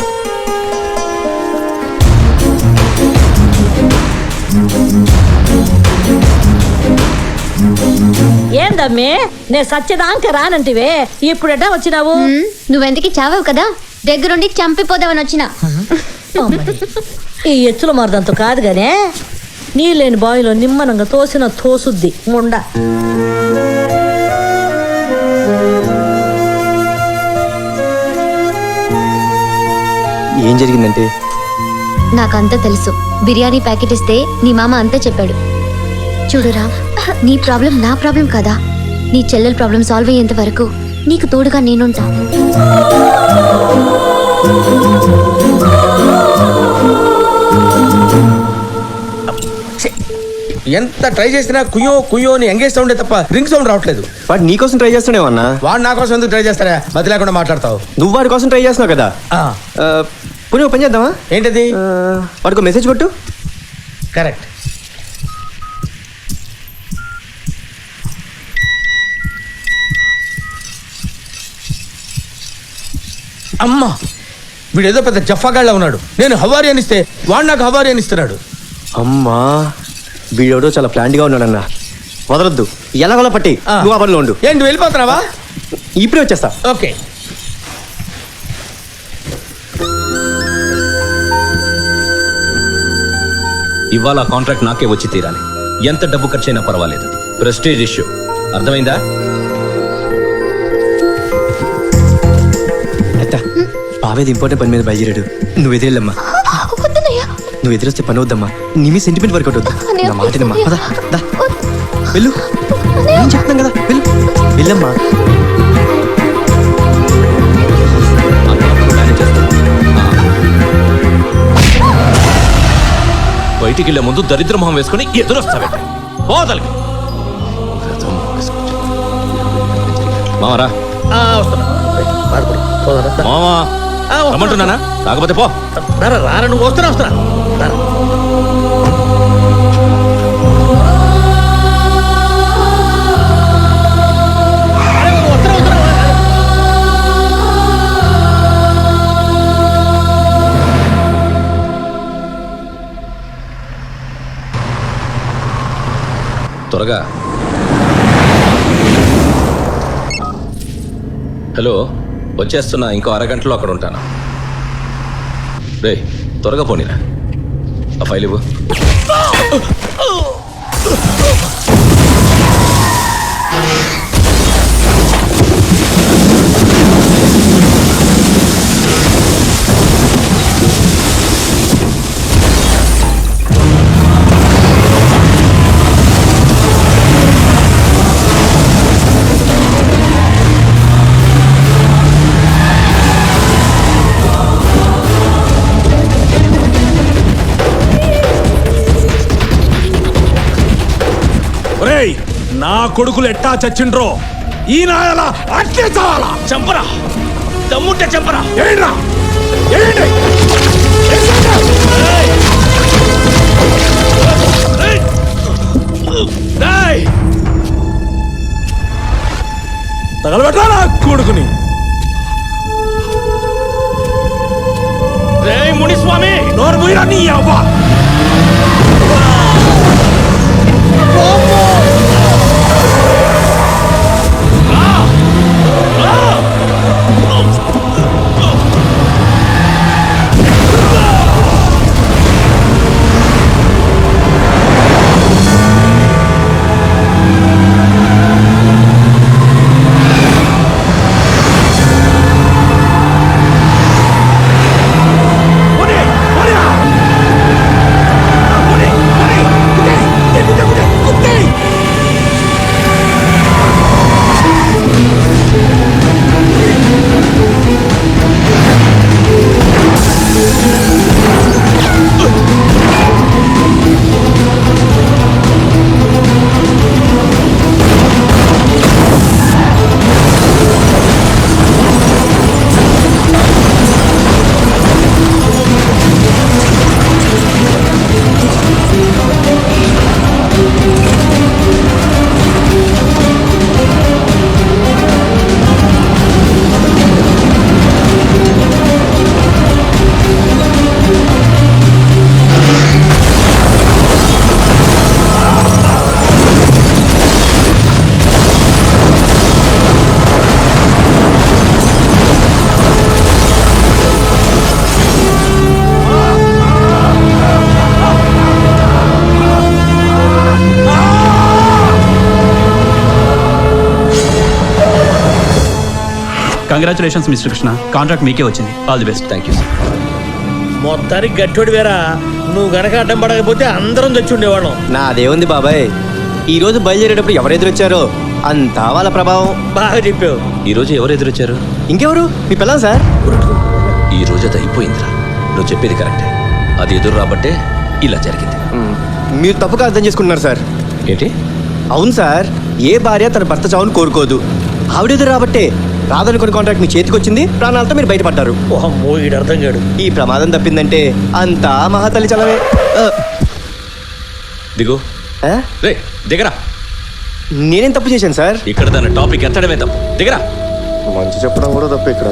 ఏందమ్మే నేను సత్యదాంక రానంటివే, ఇప్పుడట వచ్చినావు? నువ్వెందుకు చావావు కదా, దగ్గరుండి చంపిపోదామని వచ్చిన. ఈ ఎచ్చుల మరదంతో కాదు గానే, నీళ్ళేని బావిలో నిమ్మనంగా తోసిన తోసుద్ది ముండ. ఏం జరిగిందంటే? నాకంతా తెలుసు. బిర్యానీ ప్యాకెట్ ఇస్తే నీ మామ అంతా చెప్పాడు. చూడురా, నీ ప్రాబ్లం నా ప్రాబ్లం కదా. నీ చెల్లెల ప్రాబ్లం సాల్వ్ అయ్యేంత వరకు నీకు తోడుగా నేనుంటా. ఎంత ట్రై చేసినా కుయ్యో కుయ్యో అని ఎంగేజ్ సౌండ్ తప్ప రింగ్ సౌండ్ రావట్లేదు. వాడు నీ కోసం ట్రై చేస్తాడేమన్నా? వాడు నా కోసం ఎందుకు ట్రై చేస్తారా? మధ్య లేకుండా మాట్లాడతావు. నువ్వు వాడి కోసం ట్రై చేస్తున్నావు కదా. పుని పని చేద్దామా? ఏంటది? వాడికి మెసేజ్ కొట్టు. కరెక్ట్. అమ్మా, వీడేదో పెద్ద జఫాగాళ్ళ ఉన్నాడు. నేను హవారి అనిస్తే వాడు నాకు హవారి అనిస్తున్నాడు. అమ్మా, వీడెవడో చాలా ప్లాంట్ గా ఉన్నాడన్న. వదలొద్దు, ఎలాగోలా పట్టి నువ్వు ఆ పనిలో ఉండు. ఏంటి వెళ్ళిపోతున్నావా? ఇప్పుడే వచ్చేస్తా. ఓకే. ఇవాళ కాంట్రాక్ట్ నాకే వచ్చి తీరాలి. ఎంత డబ్బు ఖర్చైనా పర్వాలేదు. ప్రెస్టీజ్ ఇష్యూ, అర్థమైందా? బావేది ఇంపార్టెంట్ పని మీద బయలుదేరాడు. నువ్వు ఎదురెళ్ళమ్మా. నువ్వు ఎదురొస్తే పని వద్దమ్మా. నీ మీ సెంటిమెంట్ వర్క్ అవుతుంది. నా మాటనమ్మా. వెళ్ళు, నేను చెప్తాను కదా. వెళ్ళు, వెళ్ళమ్మా. బయటికి వెళ్ళే ముందు దరిద్ర మొహం వేసుకుని ఎదురొస్తావే. పోదలకి మామరా. మామా రమ్మంటున్నానా? కాకపోతే పో. రారా, నువ్వు వస్తున్నా. త్వరగా హలో, వచ్చేస్తున్నా, ఇంకో అరగంటలో అక్కడ ఉంటాను. రే త్వరగా పోనీరా. ఆ ఫైల్ ఇవ్వు. నా కొడుకులు ఎట్టా చచ్చిండ్రో ఈ నాయలా అట్లే చావాలా. చంపరా, దమ్ముంటే చంపరా. ఏంట్రా ఏంటి? తగలబెట్టా నా కొడుకుని. రే మునిస్వామి, నోరు పోయిరా నీ అవ్వ. కంగ్రాచులేషన్స్ మిస్టర్ కృష్ణ, కాంట్రాక్ట్ మీకే వచ్చింది. All the best. Thank you sir. మొత్తానికి గట్టోడి వేరా, నువ్వు గనక అడ్డం పడకపోతే అందరం చచ్చి ఉండేవాళ్ళం. నాదేముంది బాబాయ్, ఈ రోజు బయలుదేరేటప్పుడు ఎవరు ఎదురొచ్చారో అంతా వాళ్ళ ప్రభావం. బాగా చెప్పావు. ఈరోజు ఎవరు ఎదురొచ్చారు? ఇంకెవరు, మీ పిల్లలు సార్. ఈ రోజు అది అయిపోయిందిరా. నువ్వు చెప్పేది కరెక్టే. అది ఎదురు రాబట్టే ఇలా జరిగింది. మీరు తప్పుగా అర్థం చేసుకుంటున్నారు సార్. ఏంటి? అవును సార్, ఏ భార్య తన భర్త చావును కోరుకోదు. ఆవిడెదురు రాబట్టే రాదనుకుని కాంట్రాక్ట్ మీ చేతికి వచ్చింది, ప్రాణాలతో మీరు బయటపడ్డారు. ఓహమ్మో, ఈడు అర్థం కాడు. ఈ ప్రమాదం తప్పిందంటే అంతా మహాతల్లి చలవే. దిగు. రే దిగరా. నేనేం తప్పు చేశాను సార్? ఇక్కడ దాని టాపిక్ ఎత్తడమే తప్పు. దిగరా. మంచి చెప్పడం కూడా తప్పు ఇక్కడ.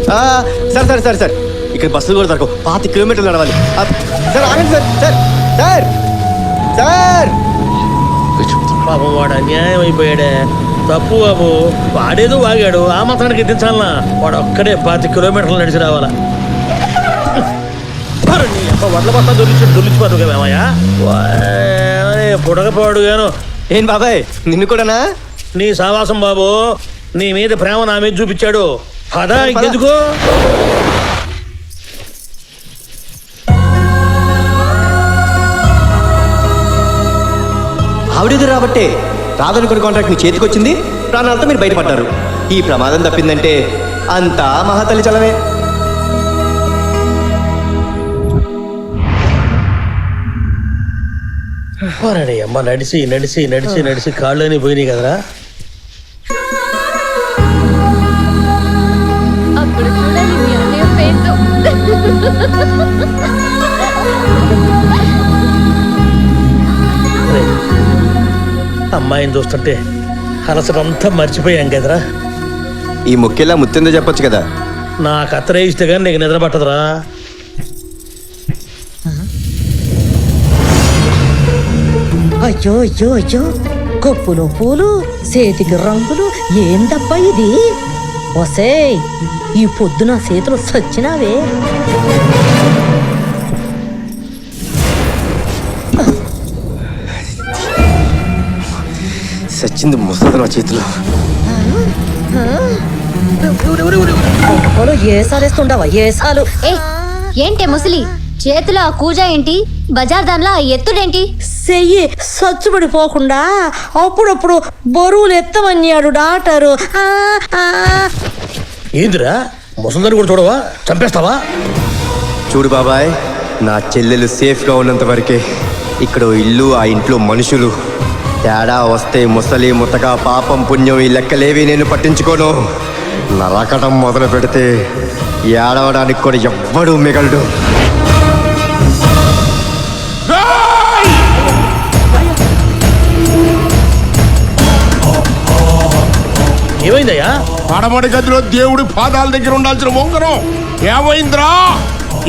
సార్ సార్ సార్ సార్, ఇక్కడ బస్సులు కూడా దొరకవు, 5 కిలోమీటర్లు నడవాలి. సార్ ఆగండి సార్. సార్ సార్ సార్ పాపం వాడు అన్యాయం అయిపోయాడే. తప్పు బాబు, వాడేదో వాగాడు, ఆ మాత్రానికి ఎత్తించాలనా? వాడు ఒక్కడే 5 కిలోమీటర్లు నడిచి రావాలా? వడ్ల బస్తా దొరికిపోదు కదేమయ్యా. పుడకపోడు గాను. ఏం బాబాయ్, నిన్ను కూడానా? నీ సావాసం బాబు, నీ మీద ప్రేమ నా మీద చూపించాడు. అదా ఇంకెందుకు? ఆవిడెదురు రాబట్టే రాదనుకుని కాంట్రాక్ట్ మీ చేతికి వచ్చింది, ప్రాణాలతో మీరు బయటపడ్డారు. ఈ ప్రమాదం తప్పిందంటే అంతా మహాతల్లి చలవే. అమ్మ నడిచి నడిచి నడిచి నడిచి కాళ్ళని పోయినాయి కదరా. అప్పుడు చూడాలి మీ అన్నయ్య ఫేస్. అమ్మాయిని చూస్తుంటే అలసటంతా మర్చిపోయాం కదరా. ఈ ముఖ్యలా ముత్తిందో చెప్పొచ్చు కదా. నాకు అత్తరే ఇస్తే కానీ నీకు నిద్ర పట్టదురా. అయ్యో అయ్యో అయ్యో, కప్పులో పూలు చేతికి రంగులు ఏందబ్బా ఇది? ఒసేయ్, ఈ పొద్దున చేతులు సచ్చినావే. సచ్చింది ముసలి నా చేతిలో. ఏసాలేస్తుండవా ఏసాలు? ఏంటే ముసలి చేతిలో ఆ కూజ ఏంటి, బజార్ దానిలో ఆ ఎత్తుడేంటి? చెయ్యి సచ్చుబడిపోకుండా అప్పుడప్పుడు బరువులు ఎత్తమన్నాడు డాక్టరు. ఏందిరా ముసలిదాన్ని కూడా చూడవా? చంపేస్తావా? చూడు బాబాయ్, నా చెల్లెలు సేఫ్గా ఉన్నంత వరకే ఇక్కడ ఓ ఇల్లు, ఆ ఇంట్లో మనుషులు. తేడా వస్తే ముసలి ముతక పాపం పుణ్యం ఈ లెక్కలేవి నేను పట్టించుకోను. నరకటం మొదలు పెడితే ఏడవడానికి కూడా ఎవ్వడూ మిగలడు. ఏమైందయ్యా? పడమడి గదిలో దేవుడి పాదాల దగ్గర ఉండాల్సిన ఉంగరం ఏమైందిరా?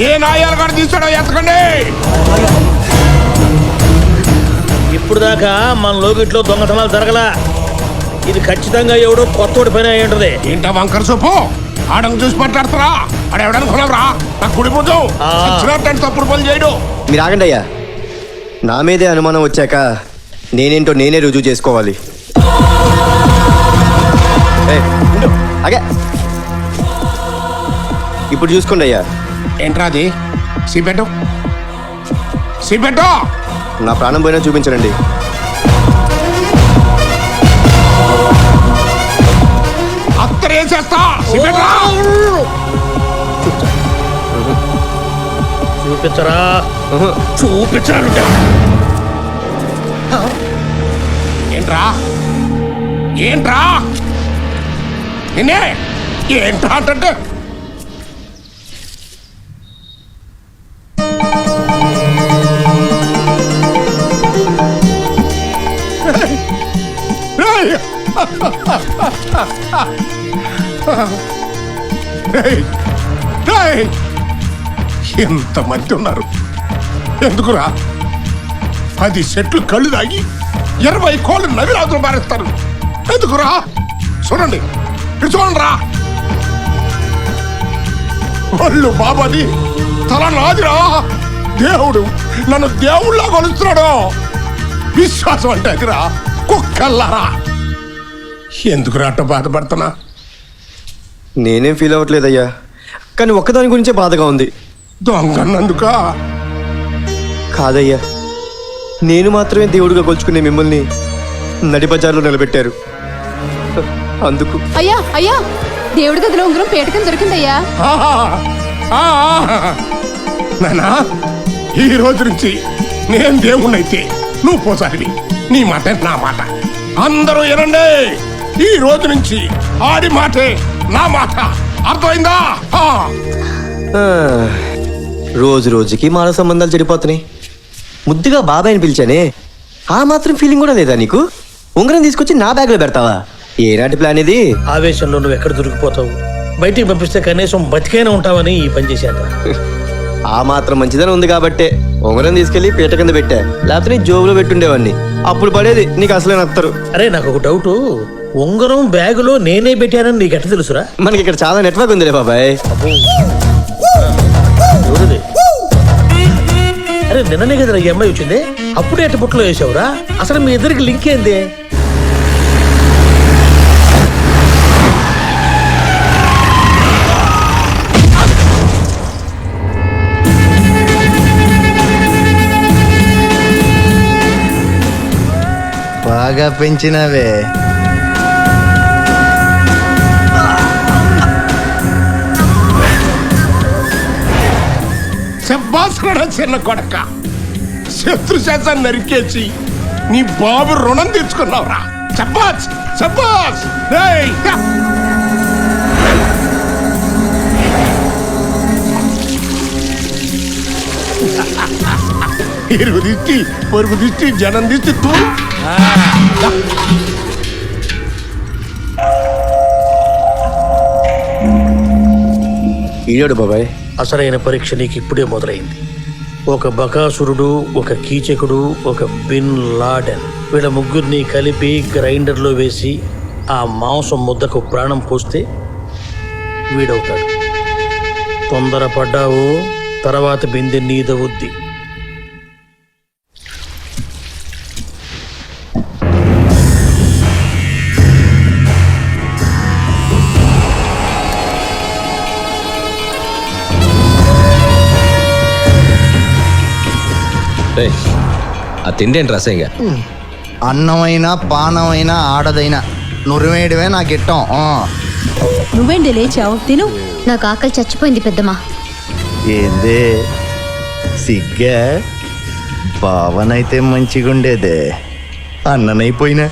ఏ నాయాలు కాడ తీసాడో ఎత్తకండి. ఇప్పుడు దాకా మన లోకిట్లో దొంగతనాలు జరగలా. ఇది ఖచ్చితంగా ఎవడో కొత్తోడి పని అయి ఉంటది. ఏంట వంకర సొప్పు? ఆడను చూసి మాట్లాడతారా? ఆడ ఎవడనుకున్నావురా? నాకు కుడి ముందు తప్పుడు పని చేయడు. మీరు ఆగండి అయ్యా, నా మీదే అనుమానం వచ్చాక నేనేంటో నేనే రుజువు చేసుకోవాలి. అగే ఇప్పుడు చూసుకోండి అయ్యా. ఏంట్రా అది? సిపెట్టు సిపెట్టు. నా ప్రాణం పోయినా చూపించరండి. అత్తరేసేస్తా. చూపించరా? చూపించరా? ఏంట్రా ఏంట్రా నిన్నే ఏంట్రా అంటే ఎంతమంది ఉన్నారు? ఎందుకురా? 10 సెట్లు కళ్ళు తాగి 20 కోళ్ళు నవిరాజులు మారేస్తారు. ఎందుకురా? చూడండి, ఇటు చూడండి రా. వాళ్ళు బాబాది, తల నాదిరా. దేవుడు నన్ను దేవుళ్ళ కొలుస్తున్నాడు. విశ్వాసం అంటే అదిరా. కుక్కల్లారా, ఎందుకురా అట్ట బాధపడుతున్నా? నేనేం ఫీల్ అవ్వట్లేదయ్యా, కానీ ఒక్కదాని గురించే బాధగా ఉంది. దొంగన్నందుక కాదయ్యా, నేను మాత్రమే దేవుడిగా కొలుచుకునే మిమ్మల్ని నడి బజార్లో నిలబెట్టారు. అందుకు అయ్యా అయ్యా, దేవుడి గదిలో ఉంగరం పేటకం దొరికిందయ్యా. నానా, ఈ రోజు నుంచి నేను దేవుణ్ణైతే నువ్వు పోసారివి. నీ మాట నా మాట. అందరూ వినండి, ఈ రోజు నుంచి ఆడి మాటే నా మాట. అర్థమైందా? రోజు రోజుకి మానవ సంబంధాలు చెడిపోతున్నాయి. ముద్దుగా బాబాయ్ని పిలిచానే, ఆ మాత్రం ఫీలింగ్ కూడా లేదా నీకు? ఉంగరం తీసుకొచ్చి నా బ్యాగ్లో పెడతావా? ఏనాటి ప్లాన్ ఇది? ఆవేశంలో నువ్వు ఎక్కడ దొరికిపోతావు? బయటికి పంపిస్తే కనీసం బతికైనా ఉంటావని ఈ పని చేశాను. ఆ మాత్రం మంచిదని ఉంది కాబట్టే ఉంగరం తీసుకెళ్లి పీట కింద పెట్టా. లేకపోతే నీ జోబులో పెట్టుండేవాడిని. అప్పుడు పడేది నీకు అసలే నత్తరు. అరే, నాకు ఒక డౌట్. ఉంగరం బ్యాగులో నేనే పెట్టానని నీకు ఎట్లా తెలుసురా? మనకి ఇక్కడ చాలా నెట్వర్క్ ఉందిలే బాబాయ్. అరే, నిన్ననే కదా ఈ అమ్మాయి వచ్చింది. అప్పుడే ఎట్ట బుట్టలో వేసావురా? అసలు మీ ఇద్దరికి లింక్ ఏంది? బాగా పెంచినవే. చెప్పాల్సిన చిన్న కొడక, శత్రు శాసాన్ని నరికేసి నీ బాబు రుణం తీర్చుకున్నావురా. చెప్పాస్ చెప్పాస్. ఇరుగు దిష్టి, పొరుగు దిష్టి, జనం దిష్టి. ఈడాడు బాబాయ్. అసలైన పరీక్ష నీకు ఇప్పుడే మొదలైంది. ఒక బకాసురుడు, ఒక కీచకుడు, ఒక బిన్ లాడెన్, వీళ్ళ ముగ్గురిని కలిపి గ్రైండర్లో వేసి ఆ మాంసం ముద్దకు ప్రాణం పోస్తే వీడవుతాడు. తొందరపడ్డావు, తర్వాత బిందె నీదవుద్ది. ఆ తిండేంటి రసంగా? అన్నమైనా పానమైనా ఆడదైనా నురివేయడమే నాకు ఇట్టం. నువ్వేంటి లేచావు? తిను. నాకు ఆకలి చచ్చిపోయింది పెద్దమ్మా. ఏందే సిగ్గా? భావనైతే మంచిగుండేదే, అన్ననైపోయినా.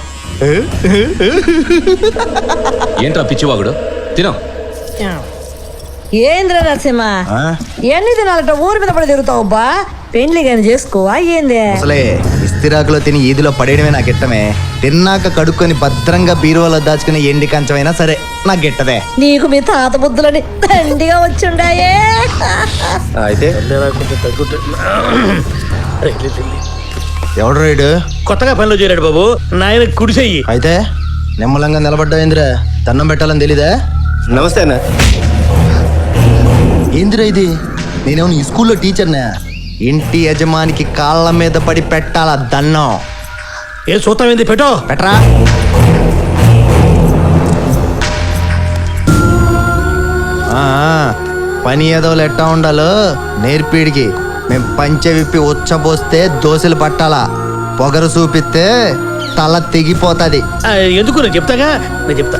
ఏంట్రా పిచ్చివాగుడు? తిను. ఏంద్రా నరసింహ, ఎన్ని దినాలట ఊరి మీద పడి తిరుగుతావు బా? పెండ్లి కానీ చేసుకోవా ఏందే? అసలే ఇస్తిరాకులో తిని ఈదిలో పడేయడమే నాకు ఇట్టమే. తిన్నాక కడుక్కొని భద్రంగా బీరువాలో దాచుకుని ఎండి కంచమైనా సరే నాకు గిట్టదే. నీకు మీ తాత బుద్ధులని దండిగా వచ్చుండాయే. అయితే ఎవడు రైడు? కొత్తగా పనిలో చేరాడు బాబు, నాయన కుడిసెయ్యి. అయితే నిమ్మలంగా నిలబడ్డా ఏందిరా? దండం పెట్టాలని తెలీదా? నమస్తే అన్న. ఏందిరా ఇది? నేనేమో ఈ స్కూల్లో టీచర్నా? ఇంటి యజమానికి కాళ్ళ మీద పడి పెట్టాలా దన్నం? ఏ చూస్తామేంది? పెట్టో పెట్టరా. పని ఏదోలు ఎట్టా ఉండాలో నేర్పిడికి. మేం పంచె విప్పి ఉచ్చబోస్తే దోశలు పట్టాలా, పొగరు చూపిస్తే తల తెగిపోతుంది. ఎందుకు నేను చెప్తాగా, నేను చెప్తా.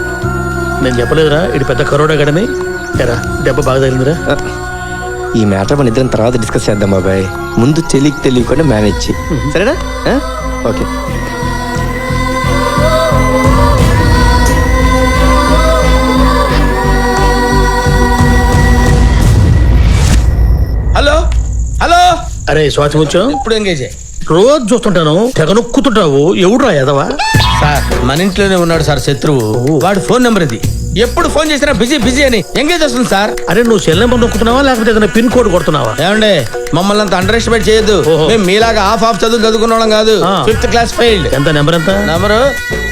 నేను చెప్పలేదురా ఇది పెద్ద కరోడా గడని. ఎరా దెబ్బ బాగా తగిలిందిరా. ఈ మ్యాటర్ మన ఇద్దరం తర్వాత డిస్కస్ చేద్దాం బాబాయ్. ముందు చెల్లికి తెలియకుండా మేనేజ్ చేయి, సరేనా? ఓకే. Hello hello. అరే స్వాతి ముత్యం, ఇప్పుడు ఎంగేజ్. రోజు చూస్తుంటాను తెగ నొక్కుతుంటావు. ఎవడురా ఎదవా? సార్ మన ఇంట్లోనే ఉన్నాడు సార్ శత్రువు. వాడు ఫోన్ నెంబర్ ఇది. ఎప్పుడు ఫోన్ చేసినా బిజీ బిజీ అని ఎంగేజ్ వస్తుంది సార్. అరే నువ్వు సెల్ నెంబర్ నొక్కుతున్నావా లేకపోతే ఏదైనా పిన్ కోడ్ కొడుతున్నావా? ఏమండే మమ్మల్ని అంత అండర్ ఎస్టిమేట్ చేయొద్దు. మేము మీలాగా హాఫ్ చదువుకున్న వాళ్ళం కాదు. 5th class failed. ఎంత నెంబర్? ఎంత నెంబరు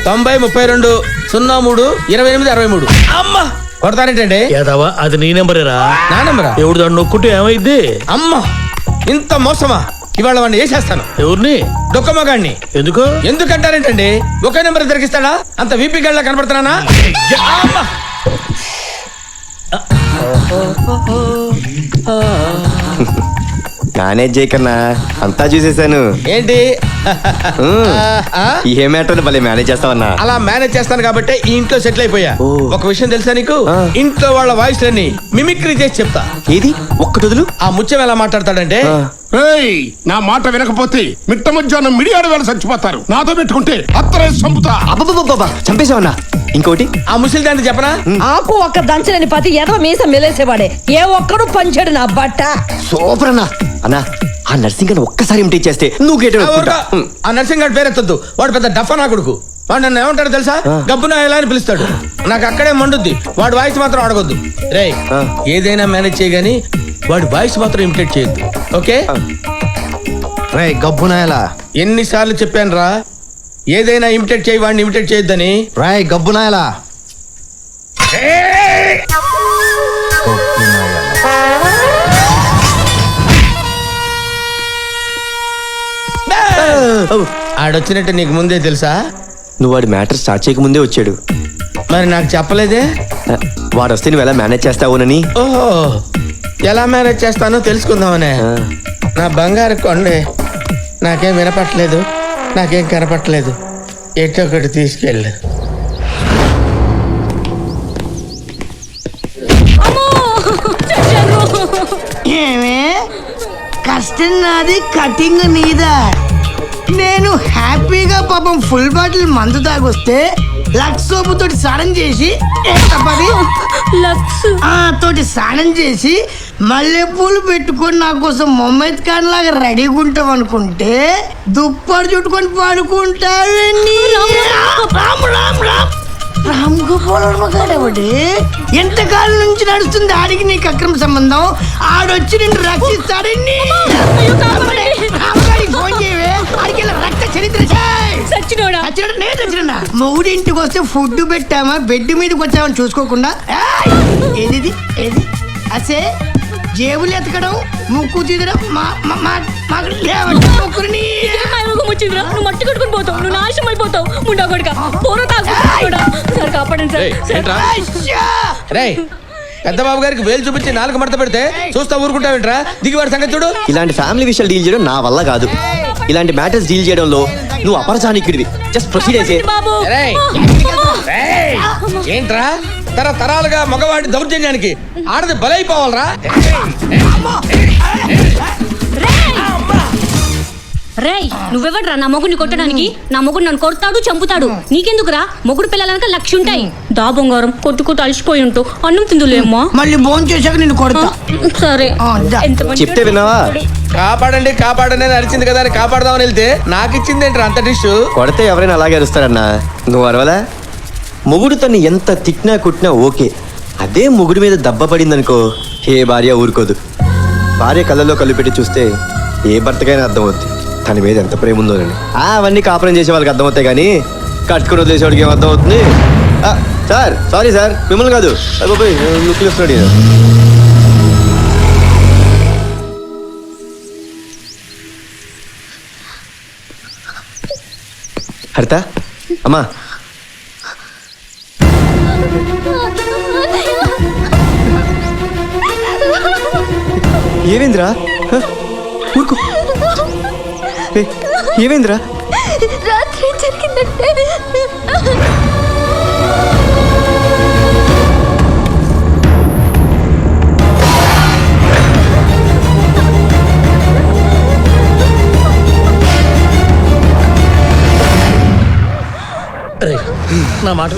9032 03 28 63. అమ్మా కొడతారేంటండి? ఏదవా అది నీ నెంబరేరా? నా నెంబరా? ఎవడు దాన్ని నొక్కుంటే ఏమైంది? అమ్మా ఇంత మోసమా? ఇవాళ వాడిని వేసేస్తాను. ఎవరిని? డొక్కమ్మగాడిని. ఎందుకు? ఎందుకంటారేంటండి? ఒకే నెంబర్ దొరికిస్తాడా? అంత వీపీ గడ్లా కనపడుతున్నానా? మేనేజ్ చేయకన్నా, అంతా చూసేసాను. ఏంటి ఏ మ్యాటర్ భలే మేనేజ్ చేస్తావన్నా? అలా మేనేజ్ చేస్తాను కాబట్టి ఈ ఇంట్లో సెటిల్ అయిపోయా. ఒక విషయం తెలుసా నీకు? ఇంట్లో వాళ్ళ వాయిస్ లన్నీ మిమిక్రీ చేసి చెప్తా. ఏది ఒక్కటొదులు. ఆ ముత్యం ఎలా మాట్లాడతాడంటే, నా మాట వినకపోతే మిట్ట మధ్యాహ్నం మిడియాడు వేళ చచ్చిపోతారు. నాతో పెట్టుకుంటే అత్తరే చంపుతా. అబ్బబ్బబ్బబ్బా చంపేశావన్నా. ఇంకోటి ఆ ముసలి దాన్ని చెప్పనా? ఆకు ఒక్క దంచలేని పతి ఏదో మీసం మెలేసేవాడే. ఏ ఒక్కడు పంచాడు నా బట్ట. సూపర్ అన్నా. అన్నా ఆ నర్సింగ్ అని ఒక్కసారి ఇమిటేట్ చేస్తే నువ్వు గేట్. ఆ నర్సింగ్ గారి పేరెత్తద్దు, వాడు పెద్ద డఫా నా కొడుకు. వాడు నన్ను ఏమంటాడు తెలుసా? గబ్బున ఎలా అని పిలుస్తాడు. నాకు అక్కడే మండుద్ది. వాడి వాయిస్ మాత్రం అడగొద్దు. రే ఏదైనా మేనేజ్ చేయగాని వాడి వాయిస్ మాత్రం ఇమిటేట్ చేయొద్దు, ఓకే? రే గబ్బునాయలా ఎన్నిసార్లు చెప్పాను రా, ఏదైనా ఇమిటేట్ చేయి, వాడిని ఇమిటేట్ చేయొద్దని. రాయ్ గబ్బునాయలా. ఆడొచ్చినట్టు నీకు ముందే తెలుసా? నువ్వు వాడి మ్యాటర్ స్టార్ట్ చేయకముందే వచ్చాడు. మరి నాకు చెప్పలేదే? వాడు వస్తే నువ్వు ఎలా మేనేజ్ చేస్తావునని. ఓహో ఎలా మేనేజ్ చేస్తానో తెలుసుకుందామనే. నా బంగారు కొండే, నాకేం వినపట్లేదు, నాకేం కనపట్లేదు. ఎట్టో ఒకటి తీసుకెళ్ళు. ఏమే కష్టం నాది, కటింగ్ నీదా. నేను హ్యాపీగా పాపం ఫుల్ బాటిల్ మందు తాగొస్తే లక్స్ సోపు తోటి స్నానం చేసి తోటి స్నానం చేసి మల్లెపూలు పెట్టుకొని నా కోసం మొహమ్మద్ ఖాన్ లాగా రెడీగా ఉంటాం అనుకుంటే దుప్పటి చుట్టుకొని పడుకుంటావు. రామ్ గోపాల్ వర్మ గాడెవడే? ఎంతకాలం నుంచి నడుస్తుంది ఆడికి నీకు అక్రమ సంబంధం? ఆడొచ్చి నిన్ను రక్షిస్తాడని ఫోన్ చేయవే. ఆడికి రక్త చరిత్ర మూడింటికి వస్తే ఫుడ్ పెట్టామా బెడ్ మీదకి వచ్చామని చూసుకోకుండా ఏది ఏది అసే జేబులు ఎతకడం ముక్కు తీదడం మట్టి కట్టుకుని పోతావు, నువ్వు నాశనం అయిపోతావు. ముండా కొడుక సార్ కాపాడండి సార్. పెద్ద బాబు గారికి వేలు చూపించి నాలుగు మడత పెడితే చూస్తా ఊరుకుంటావేంట్రా? దిగివాడి సంగతి చూడు. ఇలాంటి ఫ్యామిలీ విషయాలు డీల్ చేయడం నా వల్ల కాదు. ఇలాంటి మ్యాటర్స్ డీల్ చేయడంలో నువ్వు అపరచానికిడివి. జస్ట్ ప్రొసీడ్ అయితే. ఏంట్రా తరాలుగా మగవాడి దౌర్జన్యానికి ఆడది బలైపోవాలరా? రేయ్, నువ్వెవడ్రా నా మొగుడిని కొట్టడానికి? నా మొగుడు నన్ను కొడతాడు, చంపుతాడు. నీకెందుకురా? మొగుడు పిల్లలక లక్ష ఉంటాయి. దా బంగారం, కొట్టుకుంటూ అలసిపోయి ఉంటావు. అన్నం తిందులేమ్మా. మళ్ళీ భోజనం చేశాక నిన్ను కొడతా. సరే. చెప్తే విన్నావా? కాపాడండి కాపాడండి అని అరిచింది కదా అని కాపాడదామని వెళ్తే నాకు ఇచ్చింది ఏంట్రా అంత డిష్? కొడితే ఎవరైనా అలాగే అరుస్తారన్నా. నువ్వు అరవలా? మొగుడు తన్ని ఎంత తిట్టినా కుట్టినా ఓకే. అదే మొగుడు మీద దెబ్బ పడిందనుకో, ఏ భార్య ఊరుకోదు. భార్య కళ్ళల్లో కళ్ళు పెట్టి చూస్తే ఏ భర్తకైనా అర్థమవుద్ది తన మీద ఎంత ప్రేమ ఉందోనని. అవన్నీ కాపురం చేసే వాళ్ళకి అర్థమవుతాయి, కానీ కట్టుకుని వదిలేసేవాడికి ఏం అర్థం అవుతుంది? సార్ సారీ సార్, మిమ్మల్ని కాదు. లుక్లు ఇస్తున్నాడు. హరిత అమ్మా, ఏవేంద్రా? ఊరుకో. ఏవేంద్రా? రాత్రి జరిగిందంటే నా మాట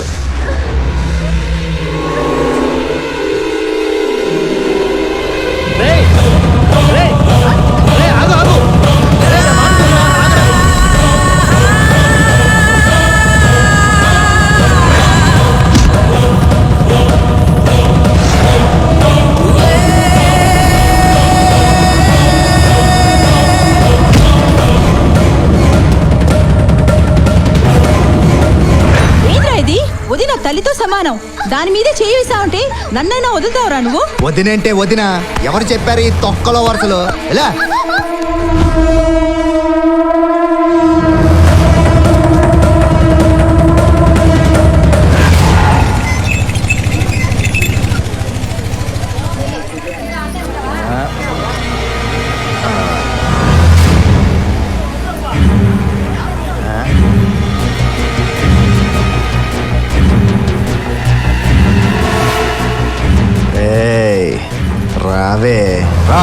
తల్లితో సమానం. దాని మీదే చేయిస్తావంటే నన్నైనా వదులుతావురా నువ్వు? వదినంటే వదిన ఎవరు చెప్పారు ఈ తొక్కలో వరుసలో? ఎలా రావే రా.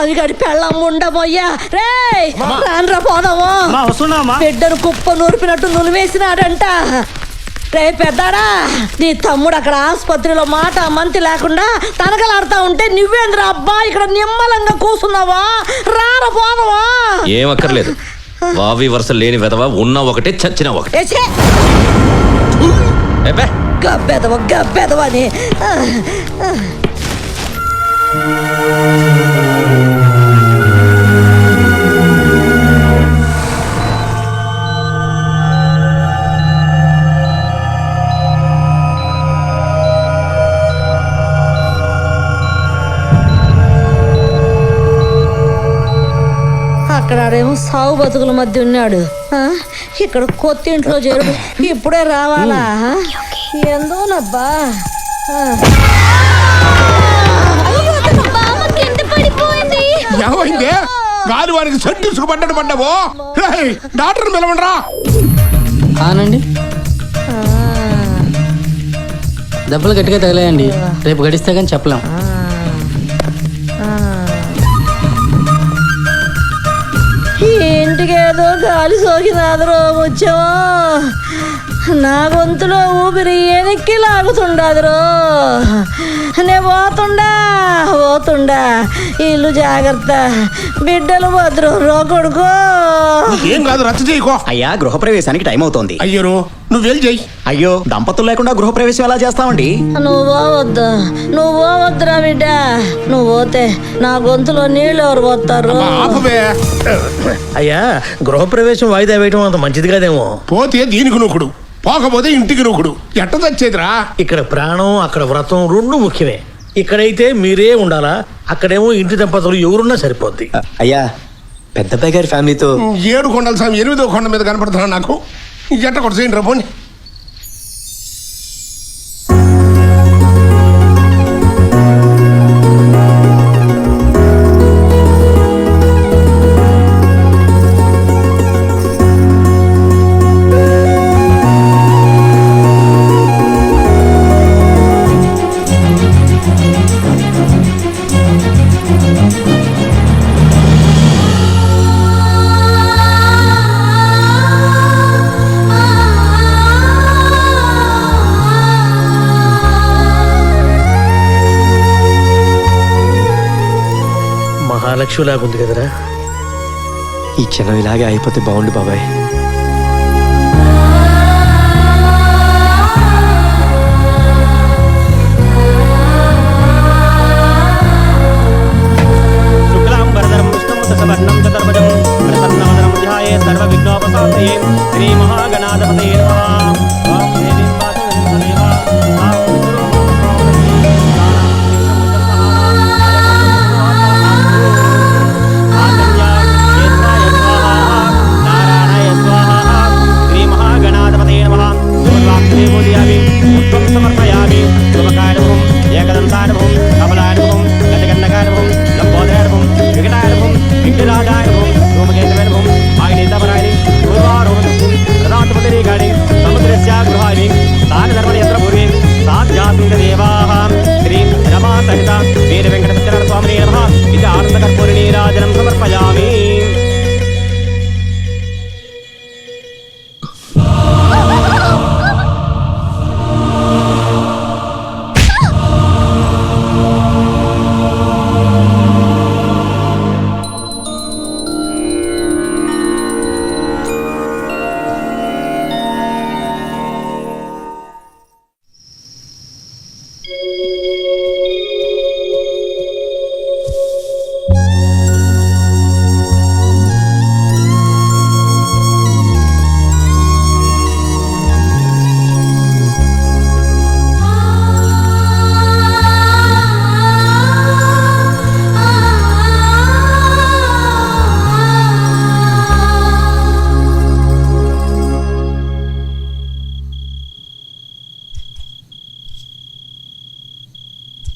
రావిగాడి పెళ్ళం ఉండబోయ్యా రే రాన్రా పోదాము బిడ్డను కుప్ప నూరిపినట్టు నులివేసినాడంట. రే పెద్దాడా, నీ తమ్ముడు అక్కడ ఆసుపత్రిలో మాట మంతి లేకుండా తనకలాడుతా ఉంటే నువ్వేంద్ర అబ్బా ఇక్కడ నిమ్మలంగా కూసున్నావా? రార పోదావా? ఏమక్కర్లేదు, వావి వరుస లేని వెధవ, ఉన్న ఒకటే చచ్చిన ఒకటే. గబ్బెదవ గబ్బెదవని అక్కడేమో సాగు బతుకుల మధ్య ఉన్నాడు, ఇక్కడ కొత్త ఇంట్లో చేరు ఇప్పుడే రావాలా? ఎందోనబ్బా. ఏమైంది? గాలి వారికి సంటిసుకు పడ్డట్టు పడ్డావు. డాక్టర్ పిలవండిరా. ఆనండి, దెబ్బలు గట్టిగా తగిలాయండి, రేపు గడిస్తే కానీ చెప్పలేం. ఇంటికి ఏదో గాలి సోకినాదరో ముచ్చమో, నా గొంతులో ఊపిరి వెనక్కి లాగుతుండదురో. నే పోతుండా ఇల్లు జాగ్రత్త, బిడ్డలు భద్రం రో కొడుకో. ఏం కాదు, రచ్చ చేయకో. అయ్యా, గృహప్రవేశానికి టైం అవుతోంది. అయ్యో నువ్వు వెళ్ళి చెయ్యి. అయ్యో, దంపతులు లేకుండా గృహప్రవేశం ఎలా చేస్తామండి? నువ్వు పోవద్దురా బిడ్డ. నువ్వు పోతే నా గొంతులో నీళ్ళు ఎవరు పోతారు? అయ్యా, గృహప్రవేశం వాయిదా వేయటం అంత మంచిది కాదేమో. పోతే దీనికి నూకుడు, పోకపోతే ఇంటికి నూకుడు. ఎట్ట తెచ్చేదిరా? ఇక్కడ ప్రాణం, అక్కడ వ్రతం రెండు ముఖ్యమే. ఇక్కడైతే మీరే ఉండాలా, అక్కడేమో ఇంటి దంపతులు ఎవరున్నా సరిపోద్ది. అయ్యా, పెద్దబ్బాయి గారి ఫ్యామిలీతో 7 కొండల స్వామి 8వ కొండ మీద కనపడుతున్నా నాకు. ఎట్ట కొట్ట చేయండి రా పోనీ. మహాలక్ష్మిలాగుంది కదరా. ఈ క్షణం ఇలాగే అయిపోతే బాగుండు బాబాయ్. वीर वेंकट सत्यनारायण स्वामी नमः। इति आनंद कर्पूर नीराजनं समर्पयामि।